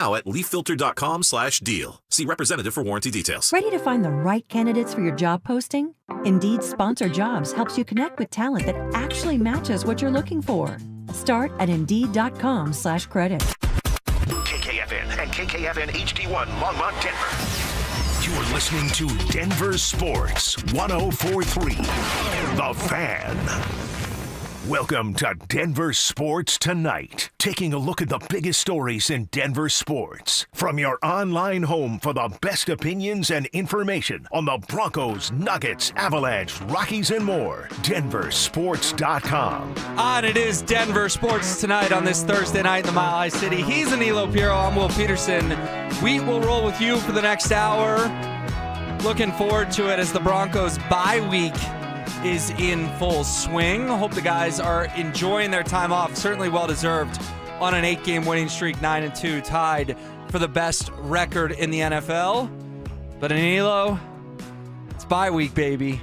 Now at leaffilter.com/deal. See representative for warranty details. Ready to find the right candidates for your job posting? Indeed's Sponsored Jobs helps you connect with talent that actually matches what you're looking for. Start at Indeed.com/credit. KKFN and KKFN HD1 Longmont, Denver. You're listening to Denver Sports 104.3 The Fan. Welcome to Denver Sports Tonight, taking a look at the biggest stories in Denver sports. From your online home for the best opinions and information on the Broncos, Nuggets, Avalanche, Rockies, and more. DenverSports.com. And it is Denver Sports Tonight on this Thursday night in the Mile High City. He's Anilo Piro. I'm Will Peterson. We will roll with you for the next hour. Looking forward to it as the Broncos bye week is in full swing. Hope the guys are enjoying their time off. Certainly well-deserved on an 8-game winning streak, 9-2, tied for the best record in the NFL. But Anilo, it's bye week, baby.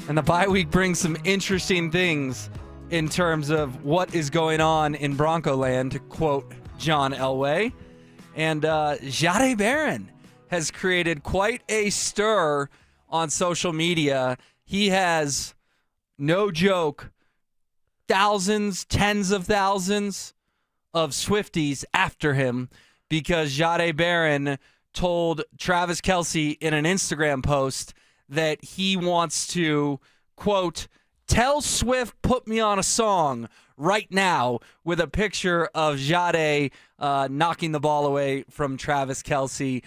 And the bye week brings some interesting things in terms of what is going on in Bronco land, to quote John Elway. And Jahdae Barron has created quite a stir on social media. He has, no joke, thousands, tens of thousands of Swifties after him because Jahdae Barron told Travis Kelce in an Instagram post that he wants to, quote, tell Swift put me on a song right now, with a picture of Jahdae knocking the ball away from Travis Kelce.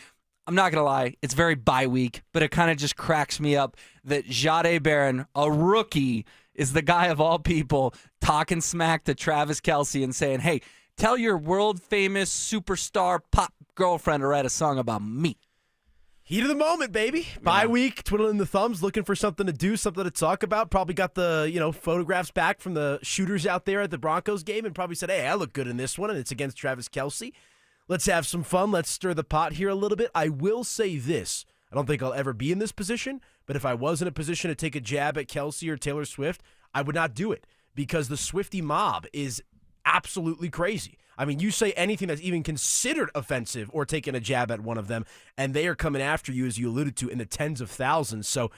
I'm not going to lie, it's very bye week, but it kind of just cracks me up that Jahdae Barron, a rookie, is the guy of all people talking smack to Travis Kelce and saying, hey, tell your world-famous superstar pop girlfriend to write a song about me. Heat of the moment, baby. Yeah. Bye week, twiddling the thumbs, looking for something to do, something to talk about. Probably got the, photographs back from the shooters out there at the Broncos game and probably said, hey, I look good in this one, and it's against Travis Kelce. Let's have some fun. Let's stir the pot here a little bit. I will say this. I don't think I'll ever be in this position, but if I was in a position to take a jab at Kelce or Taylor Swift, I would not do it because the Swiftie mob is absolutely crazy. I mean, you say anything that's even considered offensive or taking a jab at one of them, and they are coming after you, as you alluded to, in the tens of thousands. So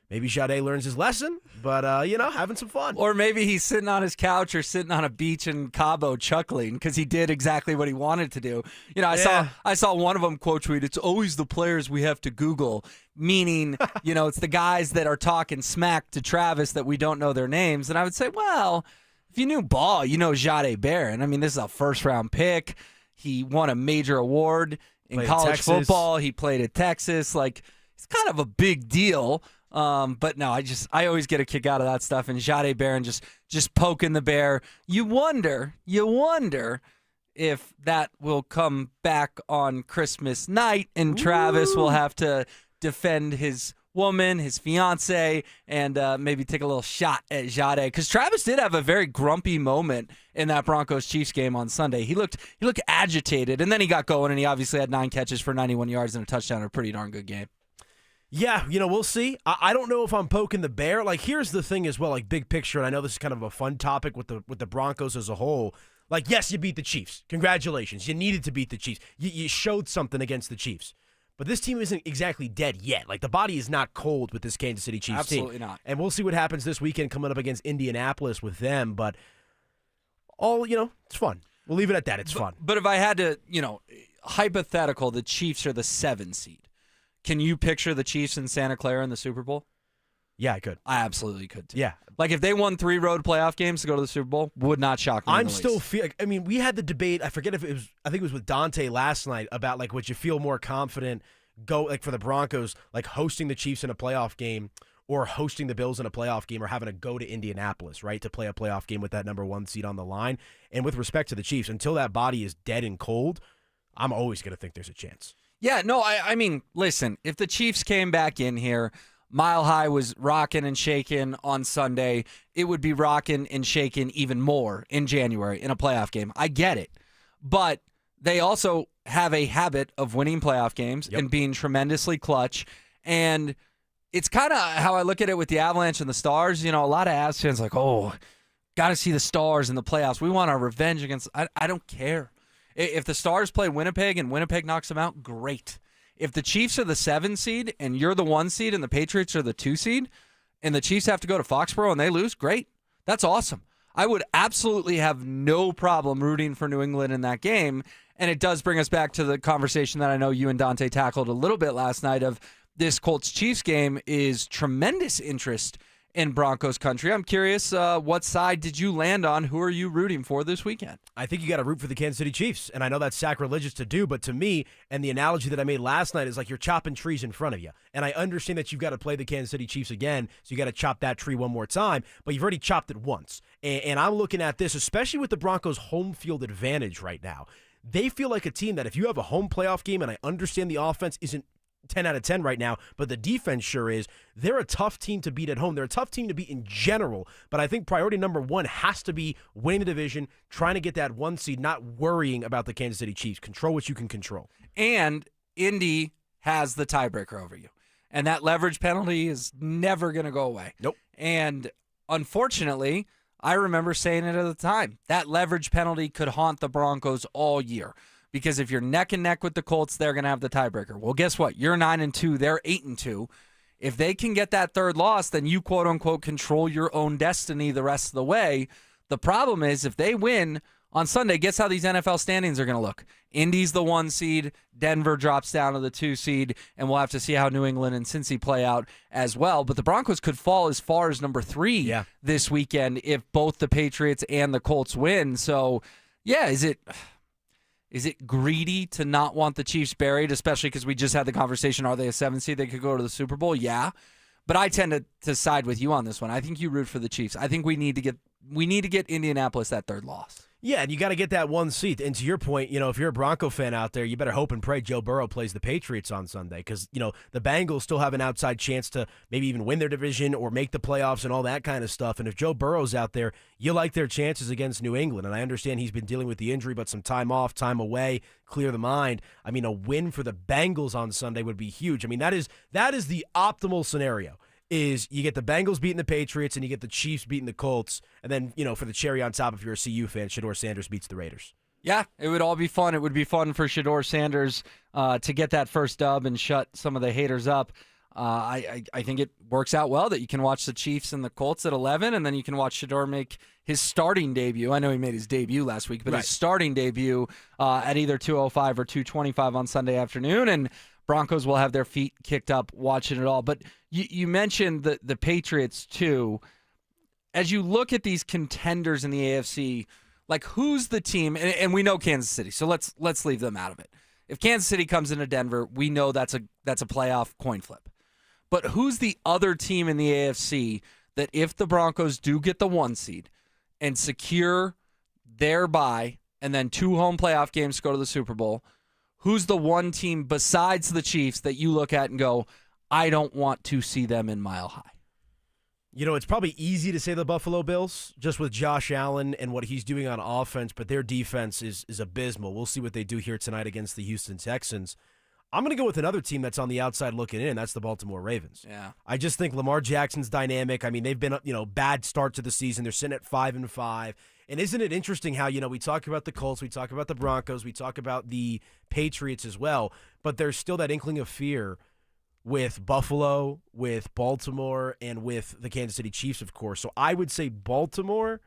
maybe Jahdae learns his lesson, but, having some fun. Or maybe he's sitting on his couch or sitting on a beach in Cabo chuckling because he did exactly what he wanted to do. I saw one of them quote tweet, it's always the players we have to Google, meaning, it's the guys that are talking smack to Travis that we don't know their names. And I would say, well, if you knew ball, you know Jahdae Barron. I mean, this is a first-round pick. He won a major award in college football. He played at Texas. Like, it's kind of a big deal. But no, I always get a kick out of that stuff. And Jahdae Barron just poking the bear. You wonder if that will come back on Christmas night, and Travis will have to defend his woman, his fiance, and maybe take a little shot at Jahdae. Because Travis did have a very grumpy moment in that Broncos-Chiefs game on Sunday. He looked agitated, and then he got going, and he obviously had 9 catches for 91 yards and a touchdown. A pretty darn good game. Yeah, we'll see. I don't know if I'm poking the bear. Like, here's the thing as well, like, big picture, and I know this is kind of a fun topic with the Broncos as a whole. Like, yes, you beat the Chiefs. Congratulations. You needed to beat the Chiefs. You showed something against the Chiefs. But this team isn't exactly dead yet. Like, the body is not cold with this Kansas City Chiefs team. Absolutely not. And we'll see what happens this weekend coming up against Indianapolis with them. But, it's fun. We'll leave it at that. It's fun. But if I had to, hypothetical, the Chiefs are the 7 seed. Can you picture the Chiefs in Santa Clara in the Super Bowl? Yeah, I could. I absolutely could, too. Yeah. Like, if they won 3 road playoff games to go to the Super Bowl, would not shock me. I'm still feeling. I mean, we had the debate. I forget if it was. I think it was with Dante last night about like, would you feel more confident go like for the Broncos, like hosting the Chiefs in a playoff game, or hosting the Bills in a playoff game, or having to go to Indianapolis, right, to play a playoff game with that number 1 seed on the line. And with respect to the Chiefs, until that body is dead and cold, I'm always going to think there's a chance. Yeah, no, I mean, listen, if the Chiefs came back in here, Mile High was rocking and shaking on Sunday, it would be rocking and shaking even more in January in a playoff game. I get it. But they also have a habit of winning playoff games and being tremendously clutch. And it's kind of how I look at it with the Avalanche and the Stars. A lot of Avs fans like, oh, got to see the Stars in the playoffs. We want our revenge against – I don't care. If the Stars play Winnipeg and Winnipeg knocks them out, great. If the Chiefs are the 7 seed and you're the 1 seed and the Patriots are the 2 seed and the Chiefs have to go to Foxborough and they lose, great. That's awesome. I would absolutely have no problem rooting for New England in that game. And it does bring us back to the conversation that I know you and Dante tackled a little bit last night of this Colts-Chiefs game is tremendous interest in Broncos country. I'm curious, what side did you land on? Who are you rooting for this weekend? I think you got to root for the Kansas City Chiefs, and I know that's sacrilegious to do, but to me, and the analogy that I made last night is like you're chopping trees in front of you, and I understand that you've got to play the Kansas City Chiefs again, so you got to chop that tree one more time, but you've already chopped it once, and I'm looking at this, especially with the Broncos' home field advantage right now. They feel like a team that if you have a home playoff game, and I understand the offense isn't 10 out of 10 right now, but the defense sure is. They're a tough team to beat at home. They're a tough team to beat in general, but I think priority number one has to be winning the division, trying to get that 1 seed, not worrying about the Kansas City Chiefs. Control what you can control. And Indy has the tiebreaker over you, and that leverage penalty is never going to go away. Nope. And unfortunately, I remember saying it at the time, that leverage penalty could haunt the Broncos all year. Because if you're neck and neck with the Colts, they're going to have the tiebreaker. Well, guess what? You're 9-2. They're 8-2. If they can get that third loss, then you quote unquote control your own destiny the rest of the way. The problem is if they win on Sunday, guess how these NFL standings are going to look? Indy's the 1 seed. Denver drops down to the 2 seed, and we'll have to see how New England and Cincy play out as well. But the Broncos could fall as far as number 3 this weekend if both the Patriots and the Colts win. So, yeah, is it greedy to not want the Chiefs buried, especially because we just had the conversation, are they a 7 seed? They could go to the Super Bowl? Yeah. But I tend to side with you on this one. I think you root for the Chiefs. I think we need to get Indianapolis that third loss. Yeah, and you got to get that 1 seed. And to your point, if you're a Bronco fan out there, you better hope and pray Joe Burrow plays the Patriots on Sunday because, the Bengals still have an outside chance to maybe even win their division or make the playoffs and all that kind of stuff. And if Joe Burrow's out there, you like their chances against New England. And I understand he's been dealing with the injury, but some time off, time away, clear the mind. I mean, a win for the Bengals on Sunday would be huge. I mean, that is the optimal scenario. Is you get the Bengals beating the Patriots and you get the Chiefs beating the Colts, and then, for the cherry on top, if you're a CU fan, Shedeur Sanders beats the Raiders. Yeah, it would all be fun. It would be fun for Shedeur Sanders to get that first dub and shut some of the haters up. I think it works out well that you can watch the Chiefs and the Colts at 11, and then you can watch Shedeur make his starting debut. I know he made his debut last week, but his starting debut at either 2:05 or 2:25 on Sunday afternoon, and Broncos will have their feet kicked up watching it all. But you mentioned the Patriots, too. As you look at these contenders in the AFC, like who's the team? And we know Kansas City, so let's leave them out of it. If Kansas City comes into Denver, we know that's a playoff coin flip. But who's the other team in the AFC that if the Broncos do get the 1 seed and secure their bye and then 2 home playoff games to go to the Super Bowl, who's the one team besides the Chiefs that you look at and go, I don't want to see them in Mile High? It's probably easy to say the Buffalo Bills, just with Josh Allen and what he's doing on offense, but their defense is abysmal. We'll see what they do here tonight against the Houston Texans. I'm going to go with another team that's on the outside looking in. That's the Baltimore Ravens. Yeah. I just think Lamar Jackson's dynamic. I mean, they've been, bad start to the season. They're sitting at 5-5. And isn't it interesting how, we talk about the Colts, we talk about the Broncos, we talk about the Patriots as well, but there's still that inkling of fear with Buffalo, with Baltimore, and with the Kansas City Chiefs, of course. So I would say Baltimore,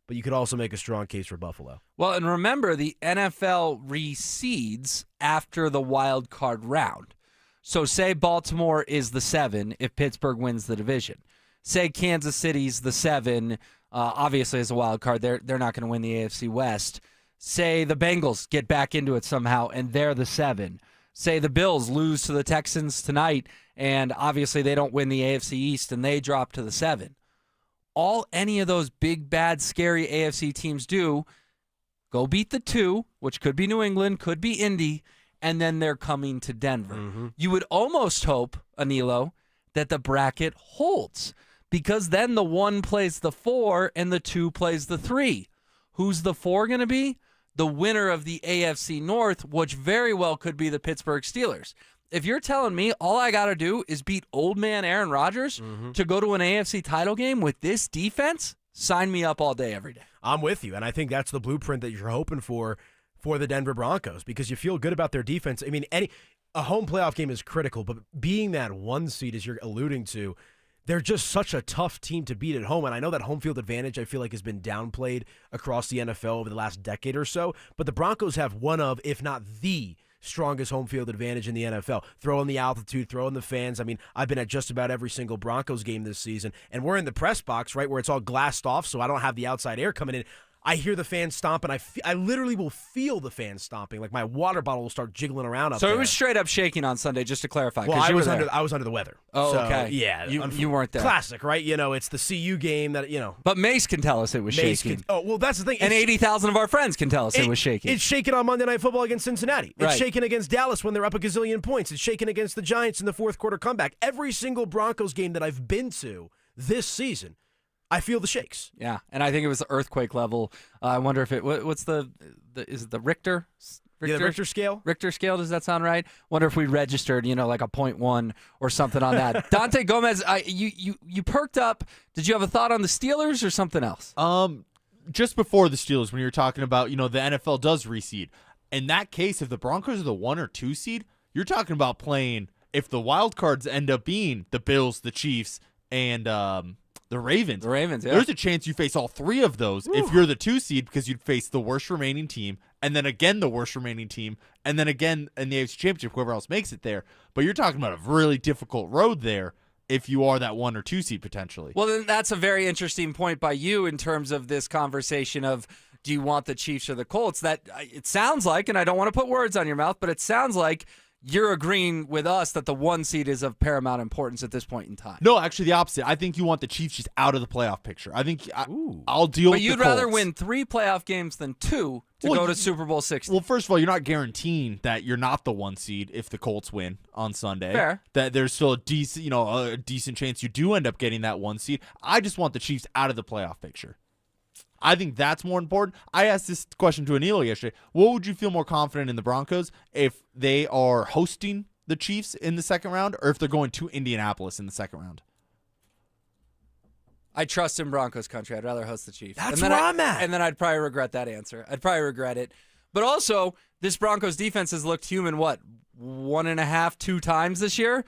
but you could also make a strong case for Buffalo. Well, and remember, the NFL reseeds after the wild card round. So say Baltimore is the 7 if Pittsburgh wins the division. Say Kansas City's the 7, obviously as a wild card, they're not going to win the AFC West. Say the Bengals get back into it somehow and they're the 7. Say the Bills lose to the Texans tonight and obviously they don't win the AFC East and they drop to the 7. All any of those big, bad, scary AFC teams do, go beat the 2, which could be New England, could be Indy, and then they're coming to Denver. Mm-hmm. You would almost hope, Anilo, that the bracket holds because then the 1 plays the 4 and the 2 plays the 3. Who's the 4 going to be? The winner of the AFC North, which very well could be the Pittsburgh Steelers. If you're telling me all I got to do is beat old man Aaron Rodgers to go to an AFC title game with this defense, sign me up all day, every day. I'm with you, and I think that's the blueprint that you're hoping for for the Denver Broncos because you feel good about their defense. I mean, a home playoff game is critical, but being that 1 seed, as you're alluding to, they're just such a tough team to beat at home. And I know that home field advantage, I feel like, has been downplayed across the NFL over the last decade or so. But the Broncos have one of, if not the strongest home field advantage in the NFL. Throw in the altitude, throw in the fans. I mean, I've been at just about every single Broncos game this season. And we're in the press box, right, where it's all glassed off, so I don't have the outside air coming in. I hear the fans stomp, and I literally will feel the fans stomping. Like my water bottle will start jiggling around up there. So it was straight up shaking on Sunday, just to clarify. Well, I was under the weather. Oh, so, okay. Yeah. You weren't there. Classic, right? It's the CU game that, But Mace can tell us it was shaking. Well, that's the thing. And 80,000 of our friends can tell us it was shaking. It's shaking on Monday Night Football against Cincinnati. It's right. shaking against Dallas when they're up a gazillion points. It's shaking against the Giants in the fourth quarter comeback. Every single Broncos game that I've been to this season, I feel the shakes. Yeah, and I think it was the earthquake level. I wonder if what's is it the Richter? Yeah, the Richter scale? Richter scale, does that sound right? Wonder if we registered, like a 0.1 or something on that. Dante Gomez, you perked up. Did you have a thought on the Steelers or something else? Just before the Steelers, when you were talking about, the NFL does reseed. In that case, if the Broncos are the 1 or 2 seed, you're talking about playing, if the wild cards end up being the Bills, the Chiefs, and the Ravens. The Ravens, yeah. There's a chance you face all 3 of those if you're the 2 seed because you'd face the worst remaining team and then again the worst remaining team and then again in the AFC Championship, whoever else makes it there. But you're talking about a really difficult road there if you are that 1 or 2 seed potentially. Well, then that's a very interesting point by you in terms of this conversation of do you want the Chiefs or the Colts? That it sounds like, and I don't want to put words on your mouth, but it sounds like you're agreeing with us that the 1 seed is of paramount importance at this point in time. No, actually the opposite. I think you want the Chiefs just out of the playoff picture. I think I'll deal with the Colts. But you'd rather win 3 playoff games than 2 to go to Super Bowl 60. Well, first of all, you're not guaranteeing that you're not the 1 seed if the Colts win on Sunday. Fair. That there's still a decent chance you do end up getting that 1 seed. I just want the Chiefs out of the playoff picture. I think that's more important. I asked this question to Anilo yesterday. What would you feel more confident in the Broncos if they are hosting the Chiefs in the second round or if they're going to Indianapolis in the second round? I trust in Broncos country. I'd rather host the Chiefs. That's where I'm at. And then I'd probably regret that answer. I'd probably regret it. But also, this Broncos defense has looked human, 1.5, 2 times this year?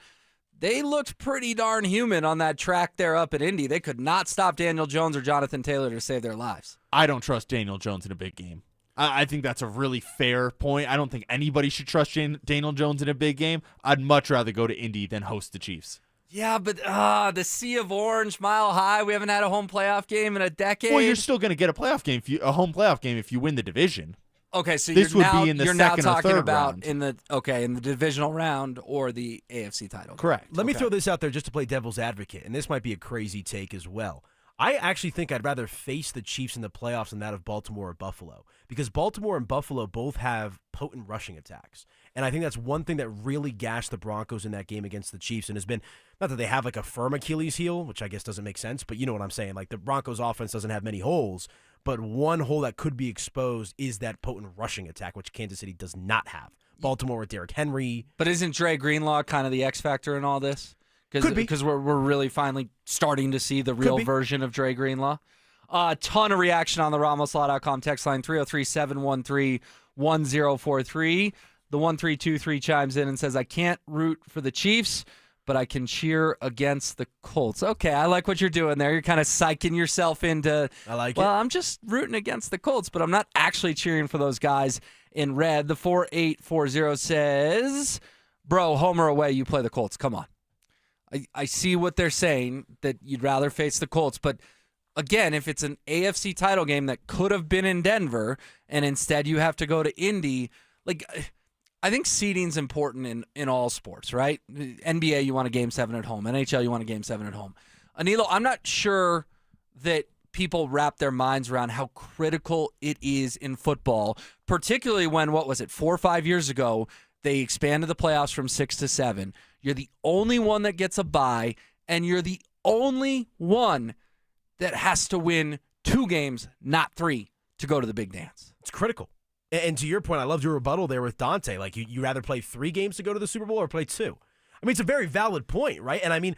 They looked pretty darn human on that track there up at Indy. They could not stop Daniel Jones or Jonathan Taylor to save their lives. I don't trust Daniel Jones in a big game. I think that's a really fair point. I don't think anybody should trust Daniel Jones in a big game. I'd much rather go to Indy than host the Chiefs. Yeah, but the Sea of Orange, Mile High, we haven't had a home playoff game in a decade. Well, you're still going to get a home playoff game if you win the division. Okay, so this you're would now, be in the you're second now or talking third about round. in the divisional round or the AFC title. Correct. Let me throw this out there just to play devil's advocate, and this might be a crazy take as well. I actually think I'd rather face the Chiefs in the playoffs than that of Baltimore or Buffalo because Baltimore and Buffalo both have potent rushing attacks. And I think that's one thing that really gashed the Broncos in that game against the Chiefs and has been, not that they have like a firm Achilles heel, which I guess doesn't make sense, but you know what I'm saying. Like the Broncos offense doesn't have many holes, but one hole that could be exposed is that potent rushing attack, which Kansas City does not have. Baltimore with Derrick Henry. But isn't Dre Greenlaw kind of the X factor in all this? Could be. Because we're really finally starting to see the real version of Dre Greenlaw. A ton of reaction on the RamosLaw.com text line 303-713-1043. The 1323 chimes in and says, I can't root for the Chiefs, but I can cheer against the Colts. Okay, I like what you're doing there. You're kind of psyching yourself into, I'm just rooting against the Colts, but I'm not actually cheering for those guys in red. The 4840 says, bro, home or away, you play the Colts. Come on. I see what they're saying, that you'd rather face the Colts. But, again, if it's an AFC title game that could have been in Denver and instead you have to go to Indy, I think seeding's important in all sports, right? NBA, you want a Game 7 at home. NHL, you want a Game 7 at home. Anilo, I'm not sure that people wrap their minds around how critical it is in football, particularly when, 4 or 5 years ago, they expanded the playoffs from 6 to 7. You're the only one that gets a bye, and you're the only one that has to win 2 games, not 3, to go to the big dance. It's critical. And to your point, I loved your rebuttal there with Dante. Like, you rather play 3 games to go to the Super Bowl or play 2? I mean, it's a very valid point, right? And I mean,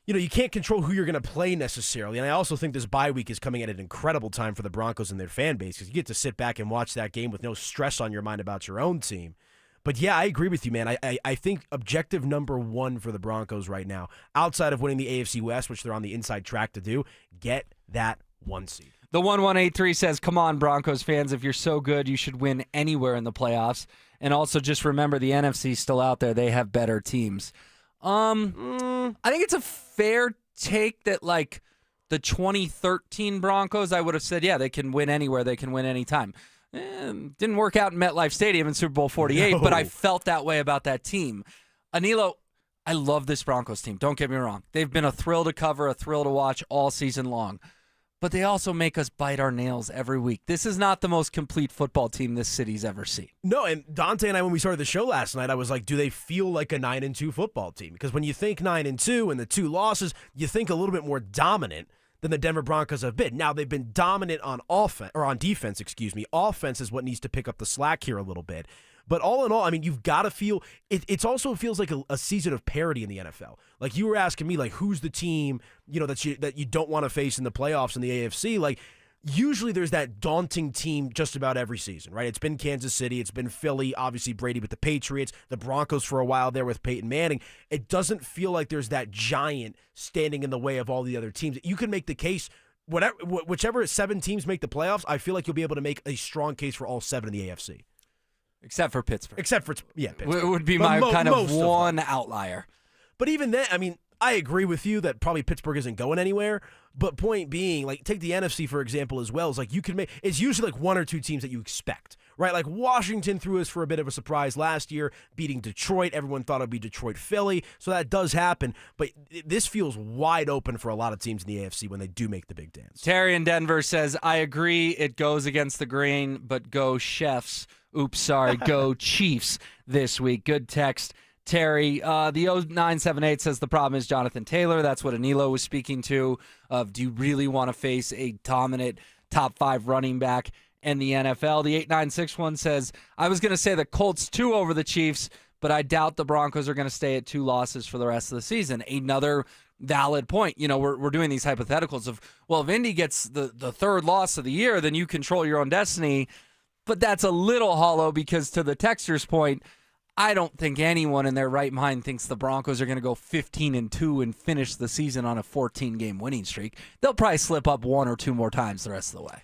you can't control who you're going to play necessarily. And I also think this bye week is coming at an incredible time for the Broncos and their fan base because you get to sit back and watch that game with no stress on your mind about your own team. But yeah, I agree with you, man. I think objective number one for the Broncos right now, outside of winning the AFC West, which they're on the inside track to do, get that 1 seed. The 1183 says, come on, Broncos fans. If you're so good, you should win anywhere in the playoffs. And also just remember the NFC's still out there. They have better teams. I think it's a fair take that, like, the 2013 Broncos, I would have said, yeah, they can win anywhere. They can win anytime. Didn't work out in MetLife Stadium in Super Bowl 48, but I felt that way about that team. Anilo, I love this Broncos team. Don't get me wrong. They've been a thrill to cover, a thrill to watch all season long. But they also make us bite our nails every week. This is not the most complete football team this city's ever seen. No, and Dante and I, when we started the show last night, I was like, do they feel like a 9-2 football team? Because when you think 9-2 and the 2 losses, you think a little bit more dominant than the Denver Broncos have been. Now, they've been dominant on defense. Offense is what needs to pick up the slack here a little bit. But all in all, I mean, you've got to feel it also feels like a season of parity in the NFL. Like you were asking me, like, who's the team, that you don't want to face in the playoffs in the AFC? Like, usually there's that daunting team just about every season, right? It's been Kansas City, it's been Philly, obviously Brady with the Patriots, the Broncos for a while there with Peyton Manning. It doesn't feel like there's that giant standing in the way of all the other teams. You can make the case. Whichever 7 teams make the playoffs, I feel like you'll be able to make a strong case for all 7 in the AFC. Except for Pittsburgh. Pittsburgh. It would be my kind of one outlier. But even then, I mean, I agree with you that probably Pittsburgh isn't going anywhere. But point being, like, take the NFC, for example, as well. Is like it's usually like 1 or 2 teams that you expect, right? Like Washington threw us for a bit of a surprise last year, beating Detroit. Everyone thought it would be Detroit-Philly. So that does happen. But this feels wide open for a lot of teams in the AFC when they do make the big dance. Terry in Denver says, I agree it goes against the grain, but go Chefs. Oops, sorry, go Chiefs this week. Good text, Terry. The 0978 says the problem is Jonathan Taylor. That's what Anilo was speaking to. Do you really want to face a dominant top 5 running back in the NFL? The 8961 says, I was going to say the Colts 2 over the Chiefs, but I doubt the Broncos are going to stay at 2 losses for the rest of the season. Another valid point. We're doing these hypotheticals of, well, if Indy gets the 3rd loss of the year, then you control your own destiny. But that's a little hollow because, to the texter's point, I don't think anyone in their right mind thinks the Broncos are going to go 15-2 and finish the season on a 14-game winning streak. They'll probably slip up 1 or 2 more times the rest of the way.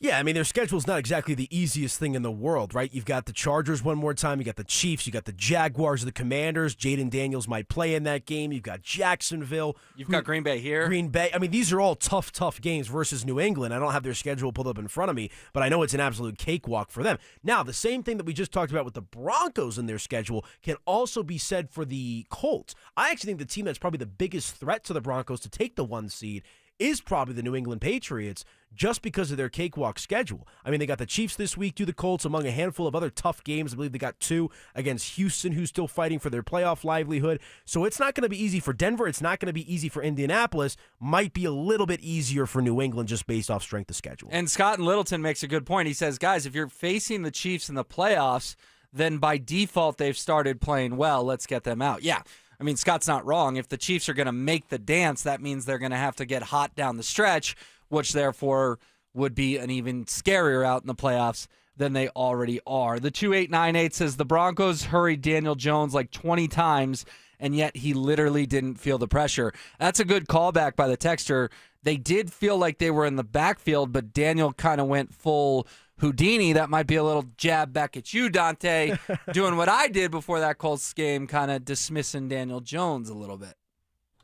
Yeah, I mean, their schedule's not exactly the easiest thing in the world, right? You've got the Chargers one more time. You got the Chiefs. You got the Jaguars, the Commanders. Jaden Daniels might play in that game. You've got Jacksonville. You've got Green Bay here. Green Bay. I mean, these are all tough games versus New England. I don't have their schedule pulled up in front of me, but I know it's an absolute cakewalk for them. Now, the same thing that we just talked about with the Broncos in their schedule can also be said for the Colts. I actually think the team that's probably the biggest threat to the Broncos to take the 1 seed is probably the New England Patriots, just because of their cakewalk schedule. I mean, they got the Chiefs this week, do the Colts, among a handful of other tough games. I believe they got 2 against Houston, who's still fighting for their playoff livelihood. So it's not going to be easy for Denver. It's not going to be easy for Indianapolis. Might be a little bit easier for New England just based off strength of schedule. And Scott in Littleton makes a good point. He says, guys, if you're facing the Chiefs in the playoffs, then by default they've started playing well. Let's get them out. Yeah. I mean, Scott's not wrong. If the Chiefs are going to make the dance, that means they're going to have to get hot down the stretch, which therefore would be an even scarier out in the playoffs than they already are. The 2898 says the Broncos hurried Daniel Jones like 20 times, and yet he literally didn't feel the pressure. That's a good callback by the texter. They did feel like they were in the backfield, but Daniel kind of went full Houdini. That might be a little jab back at you, Dante, doing what I did before that Colts game, kind of dismissing Daniel Jones a little bit.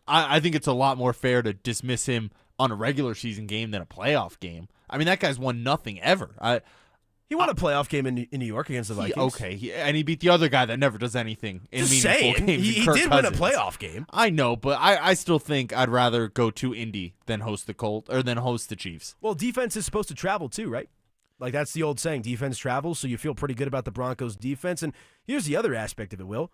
I think it's a lot more fair to dismiss him on a regular season game than a playoff game. I mean, that guy's won nothing ever. He won a playoff game in New York against the Vikings. And he beat the other guy that never does anything in meaningful games. He did win a playoff game. I know, but I still think I'd rather go to Indy than host the Colts or than host the Chiefs. Well, defense is supposed to travel too, right? Like, that's the old saying, defense travels, so you feel pretty good about the Broncos' defense. And here's the other aspect of it, Will.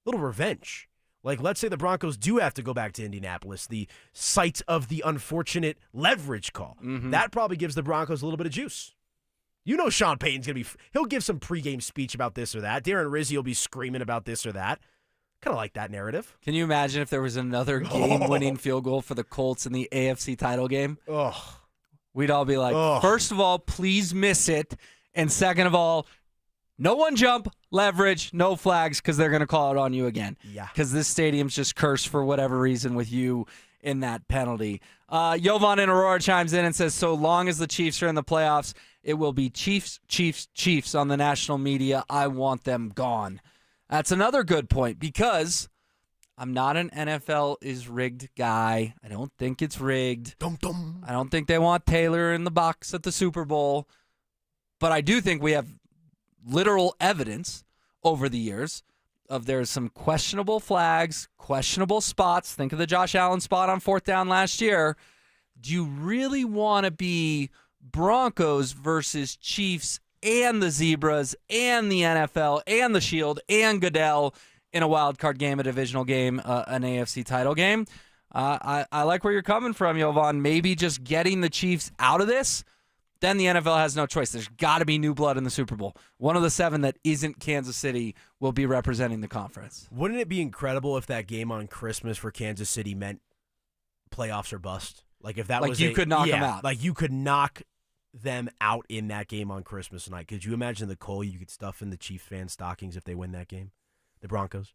A little revenge. Like, let's say the Broncos do have to go back to Indianapolis, the site of the unfortunate leverage call. Mm-hmm. That probably gives the Broncos a little bit of juice. You know Sean Payton's going to he'll give some pregame speech about this or that. Darren Rizzi will be screaming about this or that. Kind of like that narrative. Can you imagine if there was another game-winning field goal for the Colts in the AFC title game? Ugh. We'd all be like, Ugh. first of all, please miss it. And second of all, no one jump, leverage, no flags, because they're going to call it on you again. Yeah. Because this stadium's just cursed for whatever reason with you in that penalty. Jovan in Aurora chimes in and says, so long as the Chiefs are in the playoffs, it will be Chiefs, Chiefs, Chiefs on the national media. I want them gone. That's another good point, because I'm not an NFL is rigged guy. I don't think it's rigged. Dum-dum. I don't think they want Taylor in the box at the Super Bowl. But I do think we have literal evidence over the years of there's some questionable flags, questionable spots. Think of the Josh Allen spot on 4th down last year. Do you really want to be Broncos versus Chiefs and the Zebras and the NFL and the Shield and Goodell in a wild card game, a divisional game, an AFC title game? I like where you're coming from, Jovan. Maybe just getting the Chiefs out of this, then the NFL has no choice. There's got to be new blood in the Super Bowl. One of the 7 that isn't Kansas City will be representing the conference. Wouldn't it be incredible if that game on Christmas for Kansas City meant playoffs or bust? Like if that Like was you could knock them out. Like you could knock them out in that game on Christmas night. Could you imagine the coal you could stuff in the Chiefs fan stockings if they win that game? The Broncos.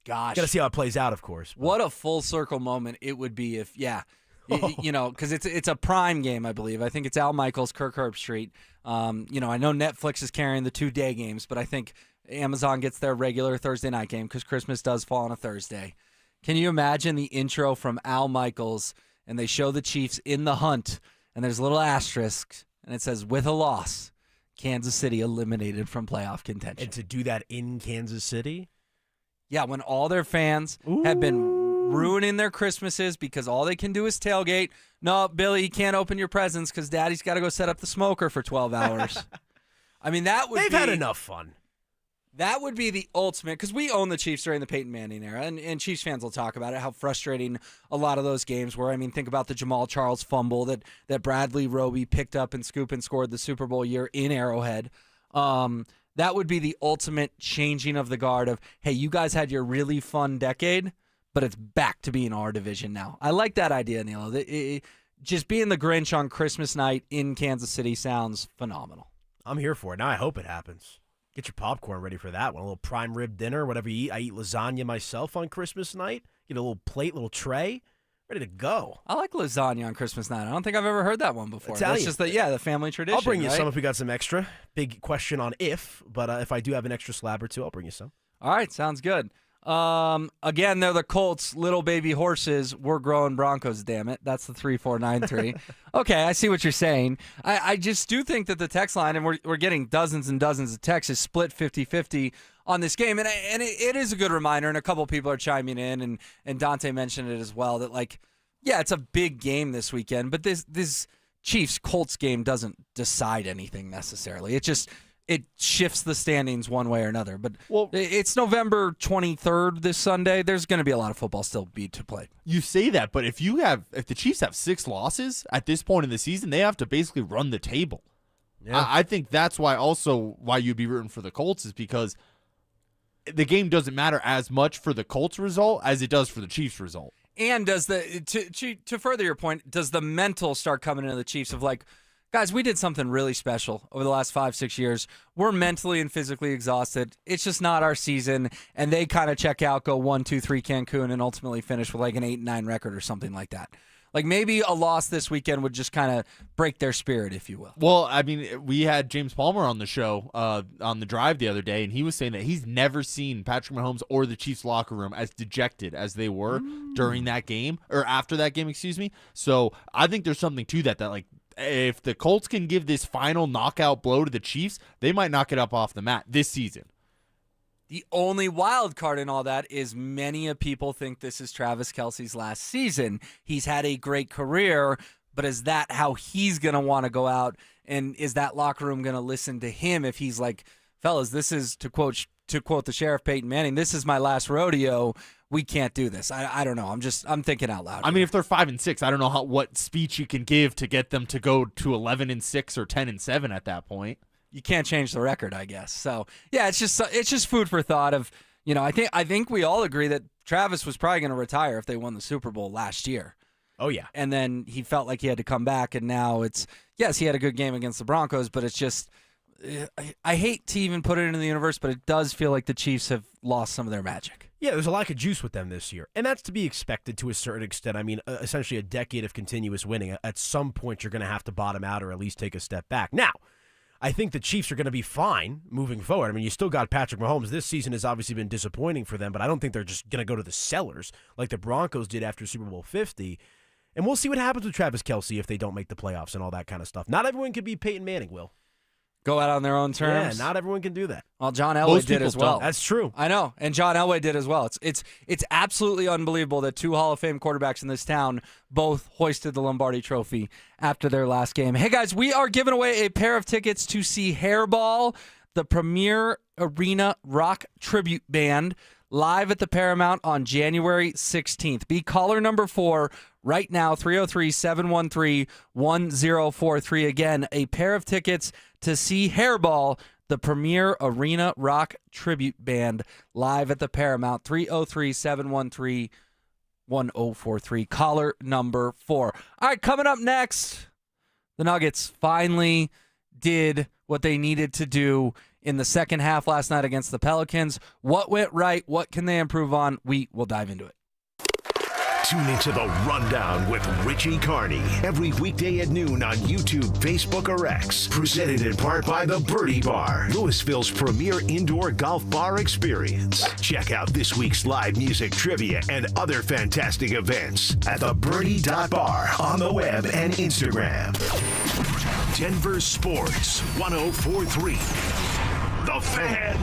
Gosh. Got to see how it plays out, of course. But What a full circle moment it would be if, because it's a prime game, I believe. I think it's Al Michaels, Kirk Herbstreit. I know Netflix is carrying the 2-day games, but I think Amazon gets their regular Thursday night game because Christmas does fall on a Thursday. Can you imagine the intro from Al Michaels, and they show the Chiefs in the hunt, and there's a little asterisk, and it says, with a loss, Kansas City eliminated from playoff contention. And to do that in Kansas City? Yeah, when all their fans have been ruining their Christmases because all they can do is tailgate. No, Billy, you can't open your presents because Daddy's got to go set up the smoker for 12 hours. I mean, They've had enough fun. That would be the ultimate, because we own the Chiefs during the Peyton Manning era, and Chiefs fans will talk about it, how frustrating a lot of those games were. I mean, think about the Jamal Charles fumble that Bradley Roby picked up and scooped and scored the Super Bowl year in Arrowhead. That would be the ultimate changing of the guard of, hey, you guys had your really fun decade, but it's back to being our division now. I like that idea, Nilo. Just being the Grinch on Christmas night in Kansas City sounds phenomenal. I'm here for it. Now I hope it happens. Get your popcorn ready for that one. A little prime rib dinner, whatever you eat. I eat lasagna myself on Christmas night. Get a little plate, little tray. Ready to go. I like lasagna on Christmas night. I don't think I've ever heard that one before. Italian. That's just the family tradition. I'll bring you right? some if we got some extra. Big question on but if I do have an extra slab or two, I'll bring you some. All right, sounds good. Again, they're the Colts, little baby horses. We're growing Broncos, damn it. That's the 3493. Okay, I see what you're saying. I just do think that the text line, and we're getting dozens and dozens of texts, is split 50-50 on this game. And it is a good reminder, and a couple people are chiming in, and Dante mentioned it as well, that, like, yeah, it's a big game this weekend, but this Chiefs-Colts game doesn't decide anything necessarily. It shifts the standings one way or another. But it's November 23rd this Sunday. There's going to be a lot of football still to play. You say that, but if the Chiefs have 6 losses at this point in the season, they have to basically run the table. Yeah. I think that's why you'd be rooting for the Colts, is because the game doesn't matter as much for the Colts result as it does for the Chiefs result. And does to further your point, does the mental start coming into the Chiefs of, like, guys, we did something really special over the last 5-6 years. We're mentally and physically exhausted. It's just not our season. And they kind of check out, go 1-2-3 Cancun, and ultimately finish with like an 8-9 record or something like that. Like, maybe a loss this weekend would just kind of break their spirit, if you will. Well, I mean, we had James Palmer on the show on the drive the other day, and he was saying that he's never seen Patrick Mahomes or the Chiefs locker room as dejected as they were during that game, or after that game, excuse me. So I think there's something to that like, if the Colts can give this final knockout blow to the Chiefs, they might knock it up off the mat this season. The only wild card in all that is many people think this is Travis Kelce's last season. He's had a great career, but is that how he's going to want to go out? And is that locker room going to listen to him if he's like, fellas, this is, to quote the Sheriff Peyton Manning, this is my last rodeo. We can't do this. I don't know. I'm thinking out loud. I mean, if they're 5-6, I don't know what speech you can give to get them to go to 11-6 or 10-7 at that point. You can't change the record, I guess. So yeah, it's just food for thought of, I think we all agree that Travis was probably going to retire if they won the Super Bowl last year. Oh, yeah. And then he felt like he had to come back, and now yes, he had a good game against the Broncos, but it's just, I hate to even put it into the universe, but it does feel like the Chiefs have lost some of their magic. Yeah, there's a lack of juice with them this year, and that's to be expected to a certain extent. I mean, essentially a decade of continuous winning. At some point, you're going to have to bottom out or at least take a step back. Now, I think the Chiefs are going to be fine moving forward. I mean, you still got Patrick Mahomes. This season has obviously been disappointing for them, but I don't think they're just going to go to the cellars like the Broncos did after Super Bowl 50. And we'll see what happens with Travis Kelce if they don't make the playoffs and all that kind of stuff. Not everyone can be Peyton Manning, Will. Go out on their own terms. Yeah, not everyone can do that. Well, John Elway did as well. That's true. I know, and John Elway did as well. It's absolutely unbelievable that two Hall of Fame quarterbacks in this town both hoisted the Lombardi Trophy after their last game. Hey, guys, we are giving away a pair of tickets to see Hairball, the premier arena rock tribute band, live at the Paramount on January 16th. Be caller number 4 right now, 303-713-1043. Again, a pair of tickets to see Hairball, the premier arena rock tribute band, live at the Paramount, 303-713-1043. Caller number 4. All right, coming up next, the Nuggets finally did what they needed to do in the second half last night against the Pelicans. What went right? What can they improve on? We will dive into it. Tune into The Rundown with Richie Carney every weekday at noon on YouTube, Facebook, or X. Presented in part by The Birdie Bar, Louisville's premier indoor golf bar experience. Check out this week's live music, trivia, and other fantastic events at thebirdie.bar on the web and Instagram. Denver Sports 104.3. The Fan.